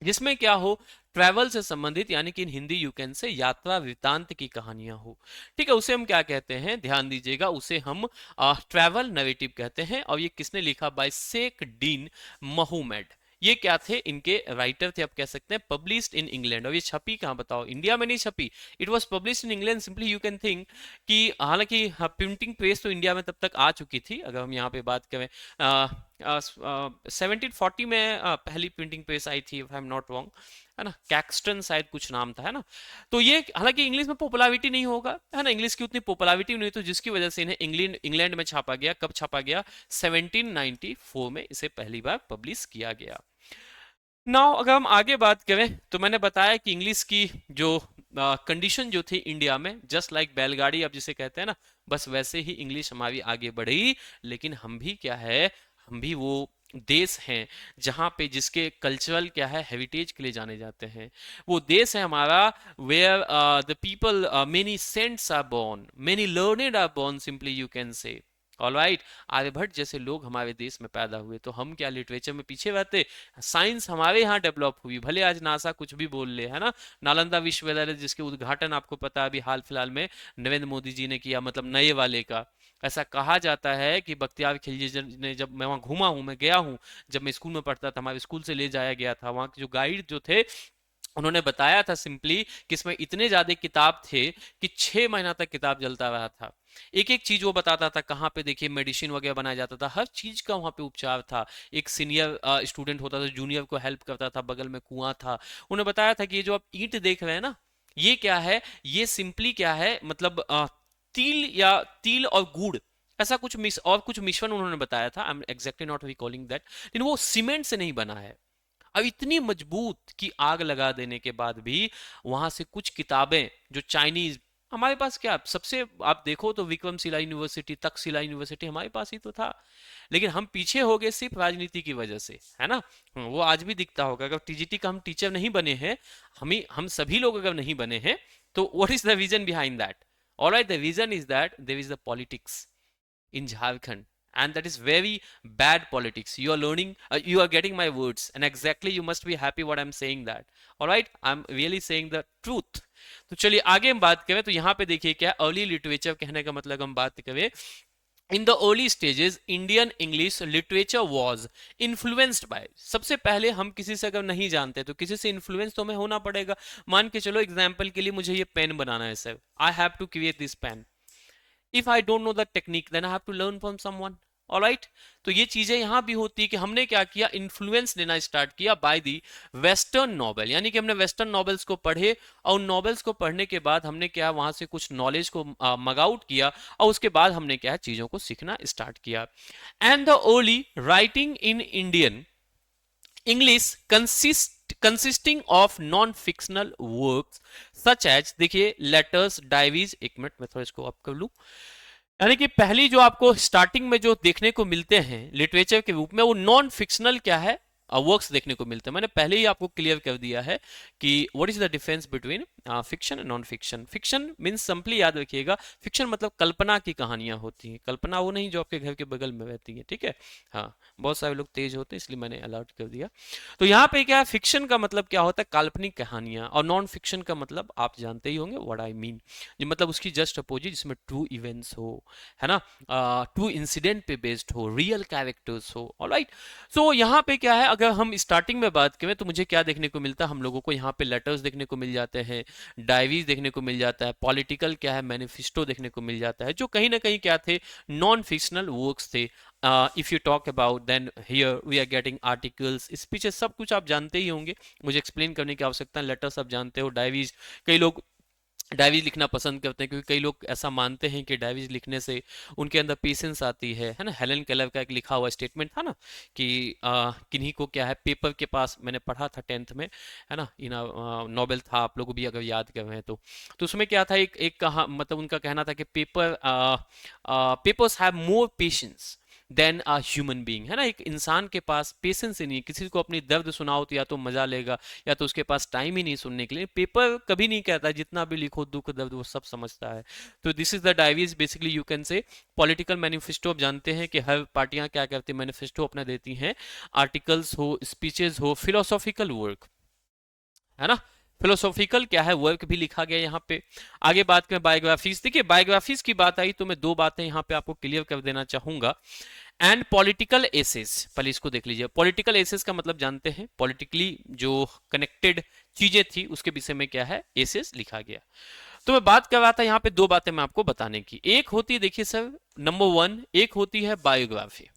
जिसमें क्या हो, ट्रैवल से संबंधित, यानी कि इन हिंदी यू कैन से यात्रा वृतांत की कहानियां हो, ठीक है, उसे हम क्या कहते हैं, ध्यान दीजिएगा, उसे हम ट्रैवल नरेटिव कहते हैं। और ये किसने लिखा, बाय शेख डीन महूमेड, ये क्या थे, इनके राइटर थे, आप कह सकते हैं, पब्लिश्ड इन इंग्लैंड। और ये छपी कहाँ बताओ, इंडिया में नहीं छपी, it was published in England, simply you can think कि हालांकि प्रिंटिंग प्रेस तो इंडिया में तब तक आ चुकी थी, अगर हम यहाँ पे बात करें 1740 में पहली प्रिंटिंग प्रेस आई थी, if I am not wrong, है ना, कैक्सटन शायद कुछ नाम था, है ना। तो ये हालांकि इंग्लिश में पॉपुलैरिटी नहीं होगा, है ना, इंग्लिश की उतनी पॉपुलैरिटी नहीं, तो जिसकी वजह से इन्हें इंग्लैंड में छापा गया, कब छापा गया, 1794 में इसे पहली बार पब्लिश किया गया। नाउ अगर हम आगे बात करें, तो मैंने बताया कि इंग्लिश की जो कंडीशन जो थी इंडिया में, जस्ट लाइक बैलगाड़ी आप जिसे कहते हैं ना, बस वैसे ही इंग्लिश हमारी आगे बढ़ी। लेकिन हम भी क्या है, हम भी वो देश हैं जहां पे जिसके कल्चरल क्या है, हेरिटेज के लिए जाने जाते हैं, वो देश है हमारा where the people many saints are born, many learned are born, simply you can say, alright, Aryabhata जैसे लोग हमारे देश में पैदा हुए, तो हम क्या लिटरेचर में पीछे रहते, साइंस हमारे यहाँ डेवलप हुई, भले आज नासा कुछ भी बोल ले, है ना, नालंदा विश्वविद्यालय जिसके उद्घाटन आपको पता है अभी हाल फिलहाल में नरेंद्र मोदी जी ने किया, मतलब नए वाले का, ऐसा कहा जाता है कि बख्तियार खिलजी ने, जब मैं वहाँ घूमा हूँ, मैं गया हूँ, जब मैं स्कूल में पढ़ता था, हमारे स्कूल से ले जाया गया था, वहाँ के जो गाइड जो थे, उन्होंने बताया था सिंपली कि इसमें इतने ज्यादा किताब थे कि 6 महीना तक किताब चलता रहा था। एक एक चीज वो बताता था, कहाँ पे देखिए मेडिसिन वगैरह बनाया जाता था, हर चीज का वहां पे उपचार था। एक सीनियर स्टूडेंट होता था, जूनियर को हेल्प करता था, बगल में कुआं था। उन्होंने बताया था कि ये जो आप ईंट देख रहे हैं ना, ये क्या है, ये सिंपली क्या है, मतलब तिल और गुड़, ऐसा कुछ मिस और कुछ मिश्रण उन्होंने बताया था। I am exactly not recalling that, लेकिन वो सीमेंट से नहीं बना है। अब इतनी मजबूत कि आग लगा देने के बाद भी वहां से कुछ किताबें जो चाइनीज, हमारे पास क्या सबसे आप देखो तो विक्रमशिला यूनिवर्सिटी, तक्षशिला यूनिवर्सिटी हमारे पास ही तो था, लेकिन हम पीछे हो गए सिर्फ राजनीति की वजह से, है ना। वो आज भी दिखता होगा, अगर टीजीटी का हम टीचर नहीं बने हैं, हम सभी लोग अगर नहीं बने हैं, तो what is the reason behind that? Alright, the reason is that there is the politics in Jharkhand, and that is very bad politics. You are learning, you are getting my words, and exactly you must be happy what I'm saying that. All right, I'm really saying the truth. तो चलिए आगे हम बात करें, तो यहाँ पे देखिए क्या अर्ली लिटरेचर कहने का मतलब हम बात करें, in the early stages Indian English literature was influenced by. सबसे पहले हम किसी से अगर नहीं जानते तो किसी से इन्फ्लुएंस तो हमें होना पड़ेगा। मान के चलो एग्जाम्पल के लिए मुझे ये पेन बनाना है sir, I have to create this pen. If I don't know the technique, then I have to learn from someone. Alright, तो ये चीजें यहां भी होती है कि हमने क्या किया, इन्फ्लुएंस लेना स्टार्ट किया बाय दी वेस्टर्न नॉवेल, यानी कि हमने वेस्टर्न नॉवेल्स को पढ़े, और उन नॉवेल्स को पढ़ने के बाद हमने क्या वहां से कुछ नॉलेज को मगाउट किया, और उसके बाद हमने क्या चीजों को सीखना स्टार्ट किया। And the early writing in Indian English consisting of non fictional works such as, देखिए लेटर्स, डायरीज, एक मिनट मैं थोड़ा इसको अप कर लूं, यानी कि पहली जो आपको स्टार्टिंग में जो देखने को मिलते हैं लिटरेचर के रूप में, वो नॉन फिक्शनल क्या है वर्क्स देखने को मिलते हैं। मैंने पहले ही आपको क्लियर कर दिया है कि what is the difference between fiction and non fiction. Fiction means simply याद रखिएगा, फिक्शन मतलब कल्पना की कहानियां होती हैं, कल्पना वो नहीं जो आपके घर के बगल में रहती है, ठीक है। हाँ, बहुत सारे लोग तेज होते हैं इसलिए मैंने अलर्ट कर दिया। तो यहाँ पे क्या है, फिक्शन का मतलब क्या होता है, काल्पनिक कहानियां, और नॉन फिक्शन का मतलब आप जानते ही होंगे व्हाट आई मीन, जो मतलब उसकी जस्ट अपोजिट, जिसमें ट्रू इवेंट्स हो, है ना, ट्रू इंसिडेंट पे बेस्ड हो, रियल कैरेक्टर्स हो। ऑलराइट, सो यहाँ पे क्या है, अगर हम स्टार्टिंग में बात करें तो मुझे क्या देखने को मिलता है, हम लोगों को यहाँ पे लेटर्स देखने को मिल जाते हैं, डायरीज देखने को मिल जाता है, पॉलिटिकल क्या है मैनिफेस्टो देखने को मिल जाता है, जो कहीं ना कहीं क्या थे, नॉन फिक्शनल वर्क्स थे। If you talk about then here we are getting articles, speeches, सब कुछ आप जानते ही होंगे, मुझे एक्सप्लेन करने की आवश्यकता, लेटर्स आप जानते हो, डायरीज, कई लोग डायरीज लिखना पसंद करते हैं क्योंकि कई लोग ऐसा मानते हैं कि डायरीज लिखने से उनके अंदर पेशेंस आती है ना। हेलन केलर का एक लिखा हुआ स्टेटमेंट था ना कि किन्हीं को क्या है, पेपर के पास, मैंने पढ़ा था 10th में, है ना, इन नॉवेल था, आप लोग भी अगर याद कर रहे हैं तो उसमें क्या था, एक एक कहा, मतलब उनका कहना था कि papers have more patience than a human being, है ना। एक इंसान के पास पेशेंस ही नहीं है, किसी को अपनी दर्द सुनाओ तो या तो मजा लेगा या तो उसके पास टाइम ही नहीं सुनने के लिए। पेपर कभी नहीं कहता, जितना भी लिखो दुख दर्द वो सब समझता है। तो this is the diaries, basically you can से पॉलिटिकल मैनिफेस्टो। आप जानते हैं कि हर पार्टियां क्या करती हैं, मैनिफेस्टो अपना देती हैं, आर्टिकल्स हो, स्पीचेस हो, फिलोसॉफिकल वर्क, है ना, फिलोसॉफिकल क्या है वर्क भी लिखा गया यहाँ पे। आगे बात करें बायोग्राफीज, देखिए बायोग्राफीज की बात आई तो मैं दो बातें यहाँ पे आपको क्लियर कर देना चाहूंगा। एंड पॉलिटिकल एसेस, पहले इसको देख लीजिए। पॉलिटिकल एसेस का मतलब जानते हैं, पॉलिटिकली जो कनेक्टेड चीजें थी उसके विषय में क्या है, एसेस लिखा गया। तो मैं बात कर रहा था यहाँ पे दो बातें मैं आपको बताने की, एक होती है देखिए सर नंबर 1, एक होती है biography,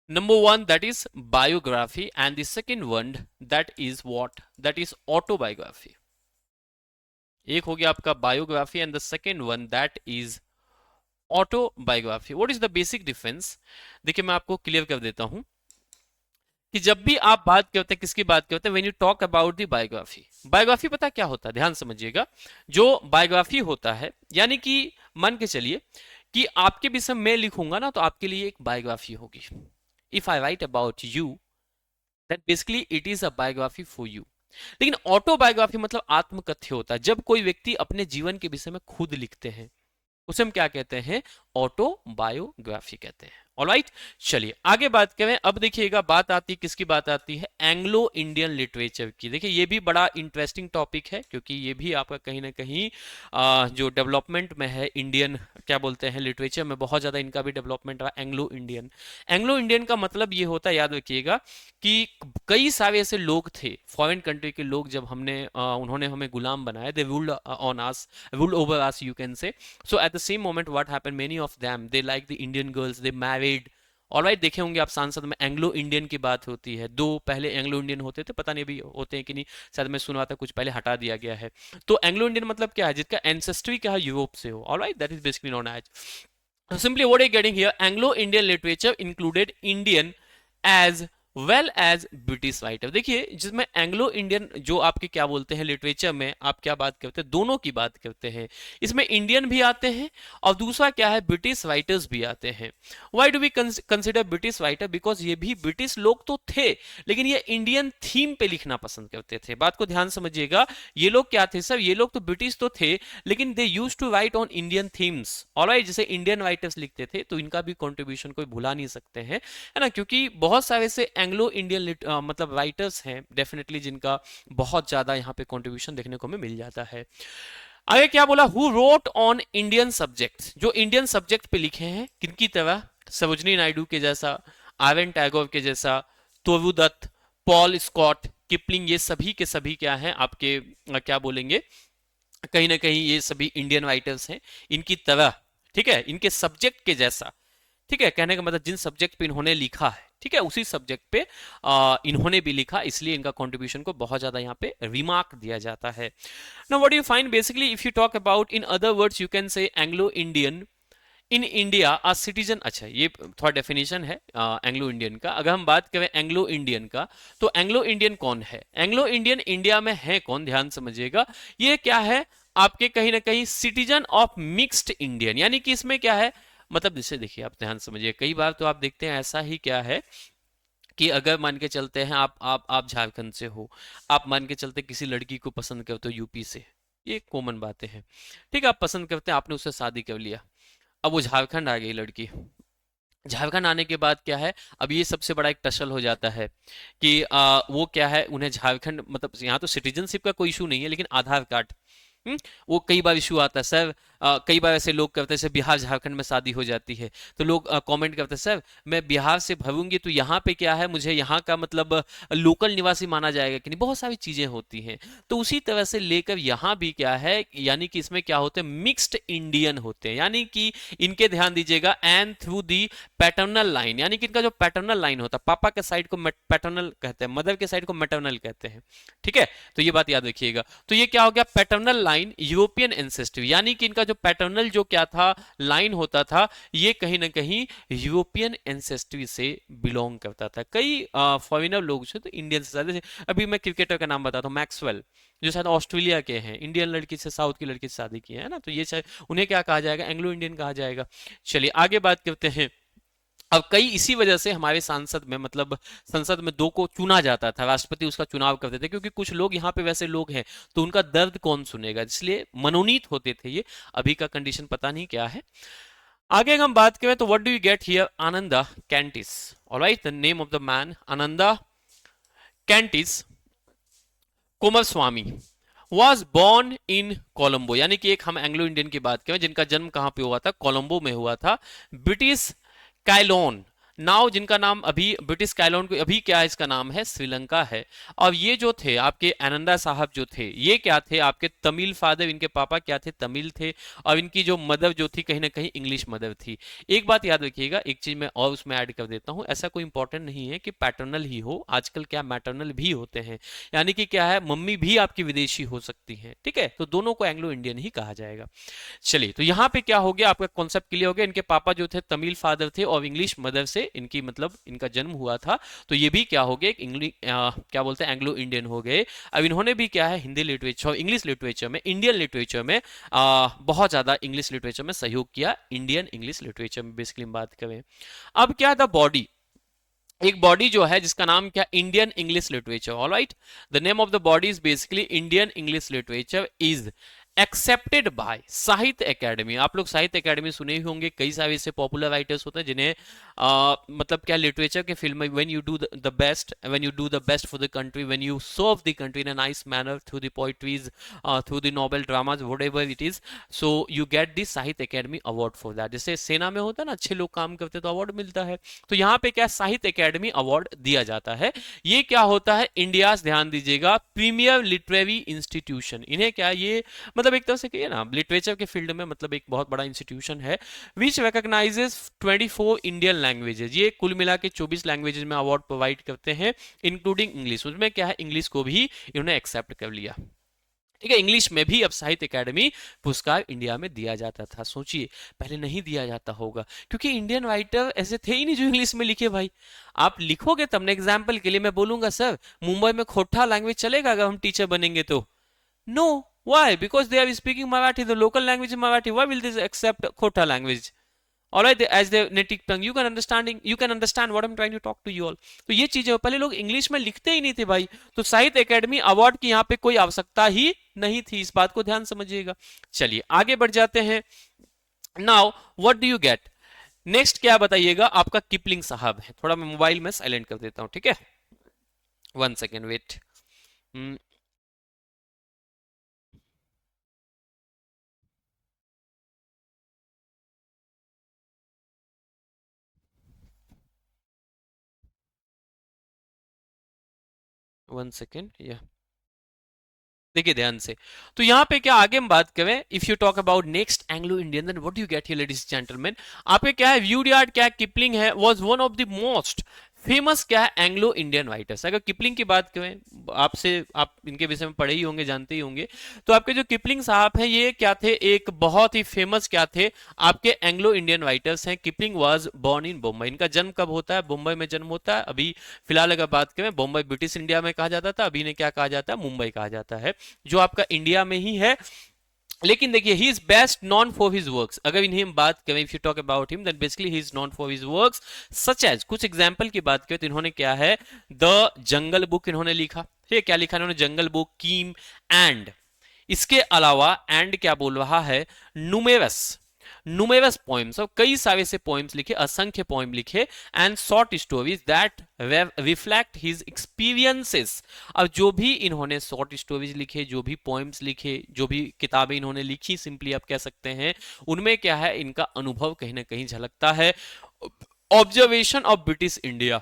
number one that is biography, and the second one that is what, that is autobiography। एक हो गया आपका biography and the second one that is autobiography. What is the basic difference, देखिए मैं आपको क्लियर कर देता हूं कि जब भी आप बात करते हैं, किसकी बात करते हैं, when you talk about the biography, biography पता क्या होता है, ध्यान समझिएगा। जो बायोग्राफी होता है, यानी कि मान के चलिए कि आपके विषय में लिखूंगा ना तो आपके लिए एक बायोग्राफी होगी। If I right about you that basically it is a biography for you. लेकिन ऑटोबायोग्राफी मतलब आत्मकथ्य होता है, जब कोई व्यक्ति अपने जीवन के विषय में खुद लिखते हैं उसे हम क्या कहते हैं, ऑटोबायोग्राफी कहते हैं। ऑलराइट, चलिए आगे बात करें। अब देखिएगा बात आती है, किसकी बात आती है, एंग्लो इंडियन लिटरेचर की। देखिए ये भी बड़ा इंटरेस्टिंग टॉपिक है, क्योंकि ये भी आपका कहीं ना कहीं जो डेवलपमेंट में है इंडियन, क्या बोलते हैं, लिटरेचर में बहुत ज़्यादा इनका भी डेवलपमेंट रहा। एंग्लो इंडियन, एंग्लो इंडियन का मतलब ये होता है, याद रखिएगा, कि कई सारे ऐसे लोग थे, फॉरेन कंट्री के लोग, जब उन्होंने हमें गुलाम बनाया, दे ruled on us, ruled over us, you can से। So at the same moment, what happened? Many of them they like the Indian girls, they married. Alright, देखे होंगे आप संसद में एंग्लो इंडियन की बात होती है। दो पहले एंग्लो इंडियन होते थे, पता नहीं अभी होते हैं कि नहीं, शायद मैं सुना था कुछ पहले हटा दिया गया है। तो एंग्लो इंडियन मतलब क्या है, जिसका एंसेस्ट्री क्या है, यूरोप से हो। Alright, that is basically known as, simply what are getting here, Anglo Indian literature included Indian as well as British writer. देखिए जिसमें एंग्लो इंडियन जो आपके क्या बोलते हैं लिटरेचर में आप क्या बात करते हैं, दोनों की बात करते हैं। इसमें इंडियन भी आते हैं और दूसरा क्या है, ब्रिटिश राइटर्स भी आते हैं। Why do we consider British writer, because ये भी ब्रिटिश लोग तो थे, लेकिन ये इंडियन थीम पे लिखना पसंद करते थे। बात को ध्यान समझिएगा, ये लोग क्या थे सर, ये लोग तो ब्रिटिश तो थे, लेकिन they use to write on Indian themes. Alright, जैसे इंडियन राइटर्स लिखते थे, तो इनका भी कॉन्ट्रीब्यूशन कोई भुला नहीं सकते हैं, है ना, क्योंकि बहुत सारे से एंग्लो इंडियन मतलब राइटर्स हैं डेफिनेटली, जिनका बहुत ज्यादा यहाँ पे कंट्रीब्यूशन देखने को हमें मिल जाता है। आगे क्या बोला, who wrote on Indian subject, जो इंडियन सब्जेक्ट पे लिखे हैं, किनकी तरह, सरोजनी नायडू के जैसा, आर.एन. टैगोर के जैसा, तोरू दत्त, पॉल स्कॉट, किपलिंग, ये सभी के सभी क्या हैं आपके, क्या बोलेंगे, कहीं ना कहीं ये सभी इंडियन राइटर्स हैं, इनकी तरह, ठीक है, इनके सब्जेक्ट के जैसा। ठीक है, कहने का मतलब जिन सब्जेक्ट पे इन्होंने लिखा है, ठीक है, उसी सब्जेक्ट पे इन्होंने भी लिखा, इसलिए इनका कंट्रीब्यूशन को बहुत ज्यादा यहाँ पे रिमार्क दिया जाता है। Now what you find basically, if you talk about, in other words you can say Anglo Indian in India a citizen. अच्छा, ये थोड़ा डेफिनेशन है एंग्लो इंडियन का। अगर हम बात करें एंग्लो इंडियन का, तो एंग्लो इंडियन कौन है, एंग्लो इंडियन इंडिया में है कौन, ध्यान समझिएगा, ये क्या है आपके कहीं ना कहीं सिटीजन ऑफ मिक्स्ड इंडियन, यानी कि इसमें क्या है, मतलब जैसे देखिए आप ध्यान समझिए, कई बार तो आप देखते हैं ऐसा ही क्या है कि अगर मान के चलते हैं आप झारखंड से हो, आप मान के चलते किसी लड़की को पसंद करते हो यूपी से, ये कॉमन बातें हैं, ठीक है, आप पसंद करते हैं, आपने उससे शादी कर लिया, अब वो झारखंड आ गई लड़की, झारखंड आने के बाद क्या है, अब ये सबसे बड़ा एक टसल हो जाता है कि वो क्या है, उन्हें झारखंड, मतलब यहाँ तो सिटीजनशिप का कोई इशू नहीं है, लेकिन आधार कार्ड, वो कई बार इशू आता है सर। कई बार ऐसे लोग करते हैं, सर बिहार झारखंड में शादी हो जाती है, तो लोग कमेंट करते हैं, सर मैं बिहार से भरूंगी तो यहाँ पे क्या है, मुझे यहाँ का मतलब लोकल निवासी माना जाएगा कि नहीं, बहुत सारी चीजें होती हैं। तो उसी तरह से लेकर यहाँ भी क्या है, यानी कि इसमें क्या होते हैं, मिक्स्ड इंडियन होते हैं, यानी कि इनके ध्यान दीजिएगा, and through the paternal line, यानी कि इनका जो पैटर्नल लाइन होता है, पापा के साइड को पैटर्नल कहते हैं, मदर के साइड को मैटर्नल कहते हैं, ठीक है, तो ये बात याद रखिएगा। तो ये क्या हो गया, पैटर्नल लाइन यूरोपियन एंसेस्ट्री, यानी कि इनका जो पैटर्नल जो क्या था लाइन होता था, ये कहीं ना कहीं यूरोपियन एंसेस्ट्री से बिलोंग करता था। कई फॉरेनर लोग जो तो इंडियन से ज्यादा, अभी मैं क्रिकेटर का नाम बताता हूँ, मैक्सवेल, जो शायद ऑस्ट्रेलिया के हैं, इंडियन लड़की से, साउथ की लड़की से शादी की है ना, तो ये शायद उन्हें क्या कहा जाएगा, एंग्लो इंडियन कहा जाएगा। चलिए आगे बात करते हैं। अब कई इसी वजह से हमारे सांसद में, मतलब संसद में दो को चुना जाता था, राष्ट्रपति उसका चुनाव करते थे, क्योंकि कुछ लोग यहाँ पे वैसे लोग हैं, तो उनका दर्द कौन सुनेगा, इसलिए मनोनीत होते थे ये। अभी का कंडीशन पता नहीं क्या है। आगे अगर हम बात करें तो what do you get here, Ananda Kentish, alright, the name of the man Ananda Kentish Coomaraswamy was born in Colombo, यानी कि एक हम एंग्लो इंडियन की बात करें जिनका जन्म कहां पे हुआ था, कोलंबो में हुआ था, ब्रिटिश काइलोन, नाउ जिनका नाम अभी ब्रिटिश काइलोन को अभी क्या है, इसका नाम है श्रीलंका है। और ये जो थे आपके आनंदा साहब जो थे, ये क्या थे आपके तमिल फादर, इनके पापा क्या थे, तमिल थे, और इनकी जो मदर जो थी कहीं ना कहीं इंग्लिश मदर थी। एक बात याद रखिएगा, एक चीज मैं और उसमें ऐड कर देता हूं, ऐसा कोई इंपॉर्टेंट नहीं है कि पैटर्नल ही हो, आजकल क्या मैटर्नल भी होते हैं, यानी कि क्या है, मम्मी भी आपकी विदेशी हो सकती है, ठीक है, तो दोनों को एंग्लो इंडियन ही कहा जाएगा। चलिए, तो यहाँ पे क्या हो गया, आपका कॉन्सेप्ट क्लियर हो गया, इनके पापा जो थे तमिल फादर थे और इंग्लिश मदर से इनकी मतलब इनका जन्म हुआ था, तो ये भी क्या हो गए, इंग्लिश क्या बोलते हैं, एंग्लो इंडियन हो गए। अब इन्होंने भी क्या है, हिंदी लिटरेचर, इंग्लिश लिटरेचर में, इंडियन लिटरेचर में बहुत ज्यादा इंग्लिश लिटरेचर में सहयोग किया, इंडियन इंग्लिश लिटरेचर में बेसिकली बात करें। अब क्या था, बॉडी, एक बॉडी जो है जिसका नाम क्या, Indian English literature, alright, the name of the body is basically Indian English literature is accepted by साहित्य एकेडमी। आप लोग साहित्य एकेडमी सुने ही होंगे, कई सारे इससे पॉपुलर राइटर्स होते हैं जिन्हें मतलब क्या लिटरेचर के फील्ड में when you do the best, when you do the best for the country, when you serve the country in a nice manner through the poetries, through the noble dramas, whatever it is, so you get the Sahitya Akademi award for that. जैसे सेना में होता है ना, अच्छे लोग काम करते हैं तो अवार्ड मिलता है, तो यहाँ पे क्या साहित्य एकेडमी अवार्ड दिया जाता है। ये क्या होता है, इंडिया, ध्यान दीजिएगा, प्रीमियर लिटरेरी इंस्टीट्यूशन। इन्हें क्या, ये मतलब एक तरह से कहिए ना लिटरेचर के फील्ड में मतलब एक बहुत बड़ा इंस्टीट्यूशन है, विच रिकॉग्नाइजेस 24 इंडियन लैंग्वेजेस। ये कुल मिला के 24 लैंग्वेजेस में अवार्ड प्रोवाइड करते हैं, इंक्लूडिंग इंग्लिश। उसमें क्या है, इंग्लिश को भी इन्होंने एक्सेप्ट कर लिया। ठीक है, इंग्लिश में भी अब साहित्य एकेडमी पुरस्कार इंडिया में दिया जाता था। सोचिए, पहले नहीं दिया जाता होगा क्योंकि इंडियन राइटर ऐसे थे ही नहीं जो इंग्लिश में लिखे। भाई आप लिखोगे तब ना, एग्जाम्पल के लिए मैं बोलूंगा सर मुंबई में खोटा लैंग्वेज चलेगा अगर हम टीचर बनेंगे तो? No. Why? Because they are speaking Marathi. The local language is Marathi. Why will they accept Khota language? All right, as their native tongue. You can understand what I'm trying to talk to you all. तो ये चीजें पहले लोग इंग्लिश में लिखते ही नहीं थे भाई, तो साहित्य एकेडमी अवार्ड की यहाँ पे कोई आवश्यकता ही नहीं थी। इस बात को ध्यान समझिएगा। चलिए आगे बढ़ जाते हैं। Now what do you gate next, क्या बताइएगा? आपका किपलिंग साहब है। थोड़ा मैं मोबाइल में साइलेंट कर देता हूँ, ठीक है, 1 सेकेंड वेट। 1 सेकेंड, या देखिए ध्यान से। तो यहाँ पे क्या आगे हम बात करें, if you talk about next Anglo Indian, then what you get here ladies gentleman. आपके क्या है, व्यूडयार्ड क्या है, किपलिंग है, was one of the most famous क्या है एंग्लो इंडियन राइटर्स। अगर किपलिंग की बात करें, आपसे आप इनके विषय में पढ़े ही होंगे, जानते ही होंगे, तो आपके जो किपलिंग साहब हैं ये क्या थे, एक बहुत ही फेमस क्या थे, आपके एंग्लो इंडियन राइटर्स हैं। Kipling was born in Bombay. इनका जन्म कब होता है? बम्बई में जन्म होता है। अभी फिलहाल अगर बात करें, बम्बई ब्रिटिश इंडिया में कहा जाता था, अभी ने क्या कहा जाता है, मुंबई कहा जाता है, जो आपका इंडिया में ही है। लेकिन देखिए, he is best known for his works. अगर इन्हें हम बात करें, if you talk about him, then basically he is known for his works such as, कुछ एग्जांपल की बात करें तो इन्होंने क्या है, द जंगल बुक इन्होंने लिखा। ठीक है, क्या लिखा इन्होंने? जंगल बुक, कीम, एंड इसके अलावा एंड क्या बोल रहा है, नुमेरस नुमेरस पोएम्स, और कई सारे से पोएम्स लिखे, असंख्य पोएम लिखे, and short stories that reflect his experiences. अब जो भी इन्होंने शॉर्ट स्टोरीज लिखे, जो भी पोएम्स लिखे, जो भी किताबें इन्होंने लिखी, सिंपली आप कह सकते हैं उनमें क्या है, इनका अनुभव कहीं ना कहीं झलकता है। ऑब्जर्वेशन ऑफ ब्रिटिश इंडिया,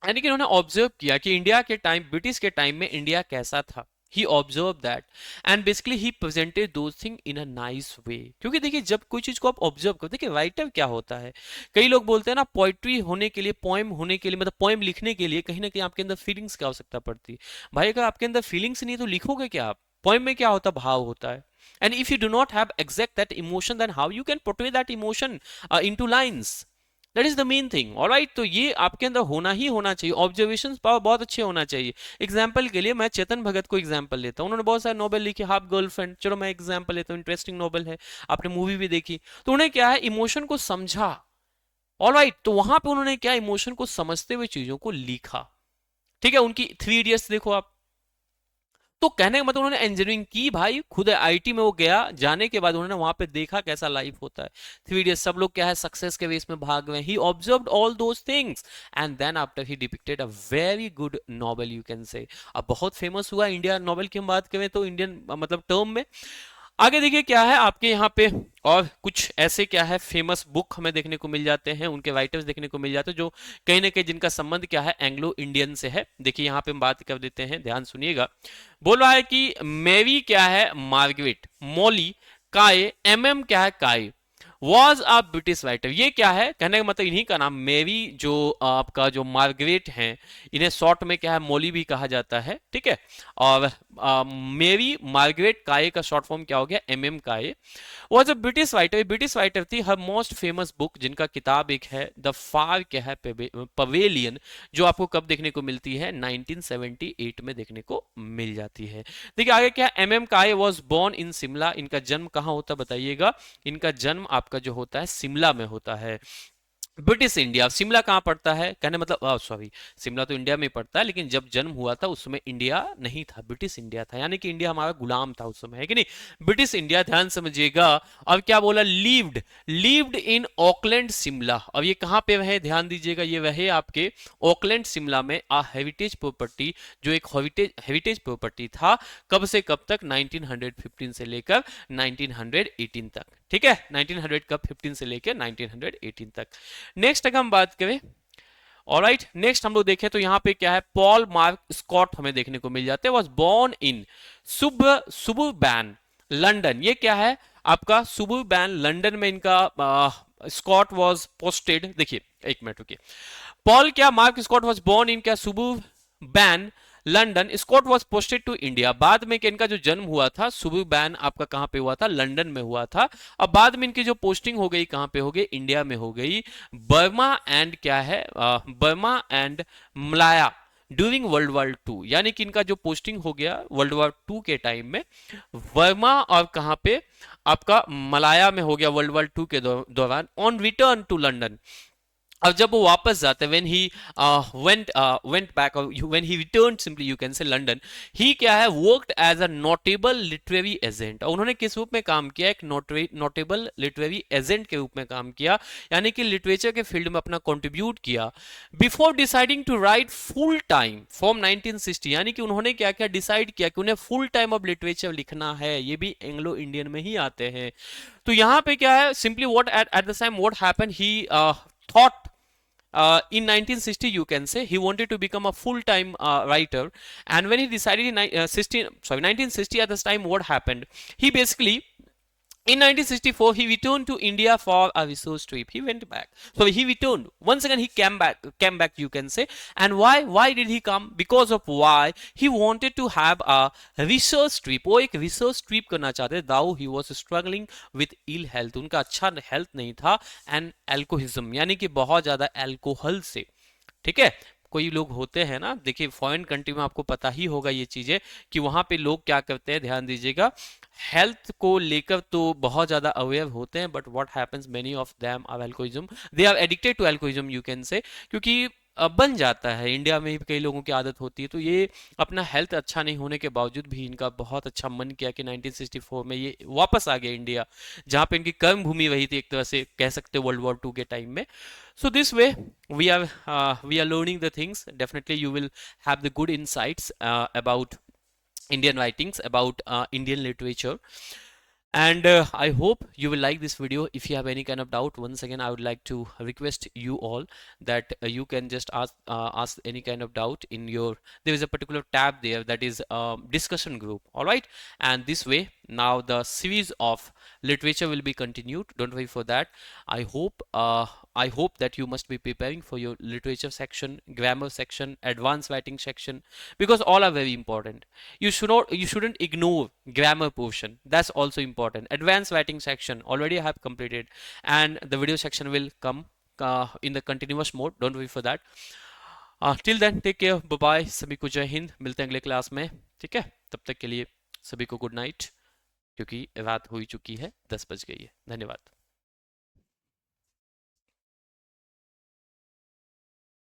यानी कि इन्होंने ऑब्जर्व किया कि इंडिया के टाइम, ब्रिटिश के टाइम में इंडिया कैसा था। He observe that and basically he presented those thing in a nice way. क्योंकि देखिए, जब कोई चीज को आप ऑब्जर्व करते, देखिए राइटर क्या होता है, कई लोग बोलते हैं ना, पोइट्री होने के लिए, पोएम होने के लिए, मतलब पोएम लिखने के लिए कहीं ना कहीं आपके अंदर फीलिंग्स की आवश्यकता पड़ती है। भाई अगर आपके अंदर फीलिंग्स नहीं तो लिखोगे क्या आप? पोएम में क्या होता है, भाव होता है। And if you do not have exact that emotion, then how you can portray that emotion into lines? That is the main thing. Alright, तो ये आपके अंदर होना ही होना चाहिए। ऑब्जर्वेशन पावर बहुत अच्छे होना चाहिए। एग्जाम्पल के लिए मैं चेतन भगत को एग्जाम्पल लेता हूँ, उन्होंने बहुत सारे नोवेल लिखे, हाफ गर्लफ्रेंड, चलो मैं एग्जाम्पल लेता हूँ, इंटरेस्टिंग नोवेल है, आपने मूवी भी देखी, तो उन्हें क्या है, इमोशन को समझा। ऑलराइट, तो वहां पे उन्होंने क्या, इमोशन को समझते हुए चीजों को लिखा। ठीक है, उनकी 3 इडियट्स देखो आप, तो कहने का मतलब उन्होंने इंजीनियरिंग की भाई, खुद आईटी में वो गया, जाने के बाद उन्होंने वहां पे देखा कैसा लाइफ होता है। 3 इडियट्स, सब लोग क्या है, सक्सेस के बेस में भाग गए। He observed all those things and then after he depicted a very good novel, you can say. अब बहुत फेमस हुआ इंडिया नॉवेल की हम बात करें तो, इंडियन मतलब टर्म में। आगे देखिए क्या है आपके यहाँ पे, और कुछ ऐसे क्या है फेमस बुक हमें देखने को मिल जाते हैं, उनके राइटर्स देखने को मिल जाते हैं जो कहीं ना कहीं जिनका संबंध क्या है, एंग्लो इंडियन से है। देखिए यहाँ पे हम बात कर देते हैं, ध्यान सुनिएगा। बोल रहा है कि मेरी क्या है, मार्गरेट मॉली काय, एमएम क्या है, काय वॉज अ ब्रिटिश राइटर। ये क्या है, कहने का मतलब इन्हीं का नाम, मेरी जो आपका जो मार्गरेट हैं, इन्हें शॉर्ट में क्या है, मॉली भी कहा जाता है। ठीक है, और मेरी मार्गरेट काय का शॉर्ट फॉर्म क्या हो गया, एमएम काय, was a British writer. British writer थी। हर मोस्ट फेमस बुक, जिनका किताब एक है द फार क्या है पवेलियन, जो आपको कब देखने को मिलती है, 1978 में देखने को मिल जाती है। देखिए आगे क्या, एमएम काय वॉज बोर्न इन शिमला। इनका जन्म कहाँ होता बताइएगा, इनका जन्म आपका जो होता है शिमला में होता है। ब्रिटिश इंडिया, शिमला कहाँ पड़ता है, कहने मतलब सॉरी, शिमला तो इंडिया में पड़ता है, लेकिन जब जन्म हुआ था उस समय इंडिया नहीं था, ब्रिटिश इंडिया था, यानी कि इंडिया हमारा गुलाम था उस समय, है कि नहीं। ब्रिटिश इंडिया, ध्यान समझिएगा। अब क्या बोला, levied, levied in Auckland Shimla. अब ये कहाँ पे रहे, ध्यान दीजिएगा, ये रहे आपके ऑकलैंड शिमला में, आ हेरिटेज प्रॉपर्टी, जो एक हेरिटेज प्रॉपर्टी था। कब से कब तक, 1915 से लेकर 1918 तक, ठीक है, 1900 कब, 15 से लेकर 1918 तक। नेक्स्ट अगर हम बात करें, ऑलराइट, नेक्स्ट हम लोग देखें तो यहाँ पे क्या है, पॉल मार्क स्कॉट हमें देखने को मिल जाते हैं, वॉज बोर्न इन सुबुर्बैन लंदन। ये क्या है आपका, सुबुर्बैन लंदन में इनका स्कॉट वॉज पोस्टेड। देखिए एक मिनट रुकिए, पॉल क्या Mark Scott was born in क्या suburban London, Scott was posted to India. बाद में इनका जो जन्म हुआ था, सुबुर्बैन आपका कहां पे हुआ था, लंदन में हुआ था। अब बाद में इनकी जो पोस्टिंग हो गई कहां पे हो गई, इंडिया में हो गई, बर्मा एंड क्या है, Burma and Malaya during World War two. यानी कि इनका जो पोस्टिंग हो गया वर्ल्ड वॉर टू के टाइम में, बर्मा और कहां पे आपका मलाया में हो गया वर्ल्ड वॉर टू के दौरान। ऑन रिटर्न टू लंदन, अब जब वो वापस जाते, when he went back, when he returned, simply you can say London, he क्या है, worked as a notable literary agent. और उन्होंने किस रूप में काम किया, एक नोटेबल लिटरेरी एजेंट के रूप में काम किया, यानी कि लिटरेचर के फील्ड में अपना कंट्रीब्यूट किया। Before deciding to write full time from 1960, यानी कि उन्होंने क्या क्या डिसाइड किया कि उन्हें फुल टाइम अब लिटरेचर लिखना है, ये भी एंग्लो इंडियन में ही आते हैं। तो यहाँ पे क्या है, simply what at the time what happened, he thought in 1960 you can say he wanted to become a full-time writer, and when he decided in 1960 at this time, what happened, he basically in 1964 he returned to India for a research trip. He went back, so he returned once again, he came back you can say. And why did he come, because of why he wanted to have a research trip, वो एक research trip करना चाहते, though he was struggling with ill health, उनका अच्छा हेल्थ नहीं था, and alcoholism, यानी कि बहुत ज्यादा अल्कोहल से, ठीक है। कोई लोग होते हैं ना, देखिए फॉरेन कंट्री में आपको पता ही होगा ये चीजें, कि वहां पे लोग क्या करते हैं, ध्यान दीजिएगा, हेल्थ को लेकर तो बहुत ज्यादा अवेयर होते हैं, but what happens, many of them are alcoholism, they are addicted to alcoholism you can say, क्योंकि बन जाता है, इंडिया में भी कई लोगों की आदत होती है। तो ये अपना हेल्थ अच्छा नहीं होने के बावजूद भी इनका बहुत अच्छा मन किया कि 1964 में ये वापस आ गए इंडिया, जहाँ पे इनकी कर्म भूमि वही थी, एक तरह से कह सकते वर्ल्ड वॉर टू के टाइम में। So this way we are learning the things. Definitely you will have the good insights about Indian writings, about Indian literature. And I hope you will like this video. If you have any kind of doubt, once again I would like to request you all that you can just ask any kind of doubt in your, there is a particular tab there that is discussion group, all right. And this way now the series of literature will be continued, don't worry for that. I hope that you must be preparing for your literature section, grammar section, advanced writing section, because all are very important. You shouldn't ignore grammar portion, that's also important. Advanced writing section already I have completed, and the video section will come in the continuous mode, don't worry for that. Till then take care, bye bye, सभी को जय हिंद, मिलते हैं अगले क्लास में, ठीक है। तब तक के लिए सभी को गुड नाइट, क्योंकि रात हो ही चुकी है, 10 बज गई है। धन्यवाद।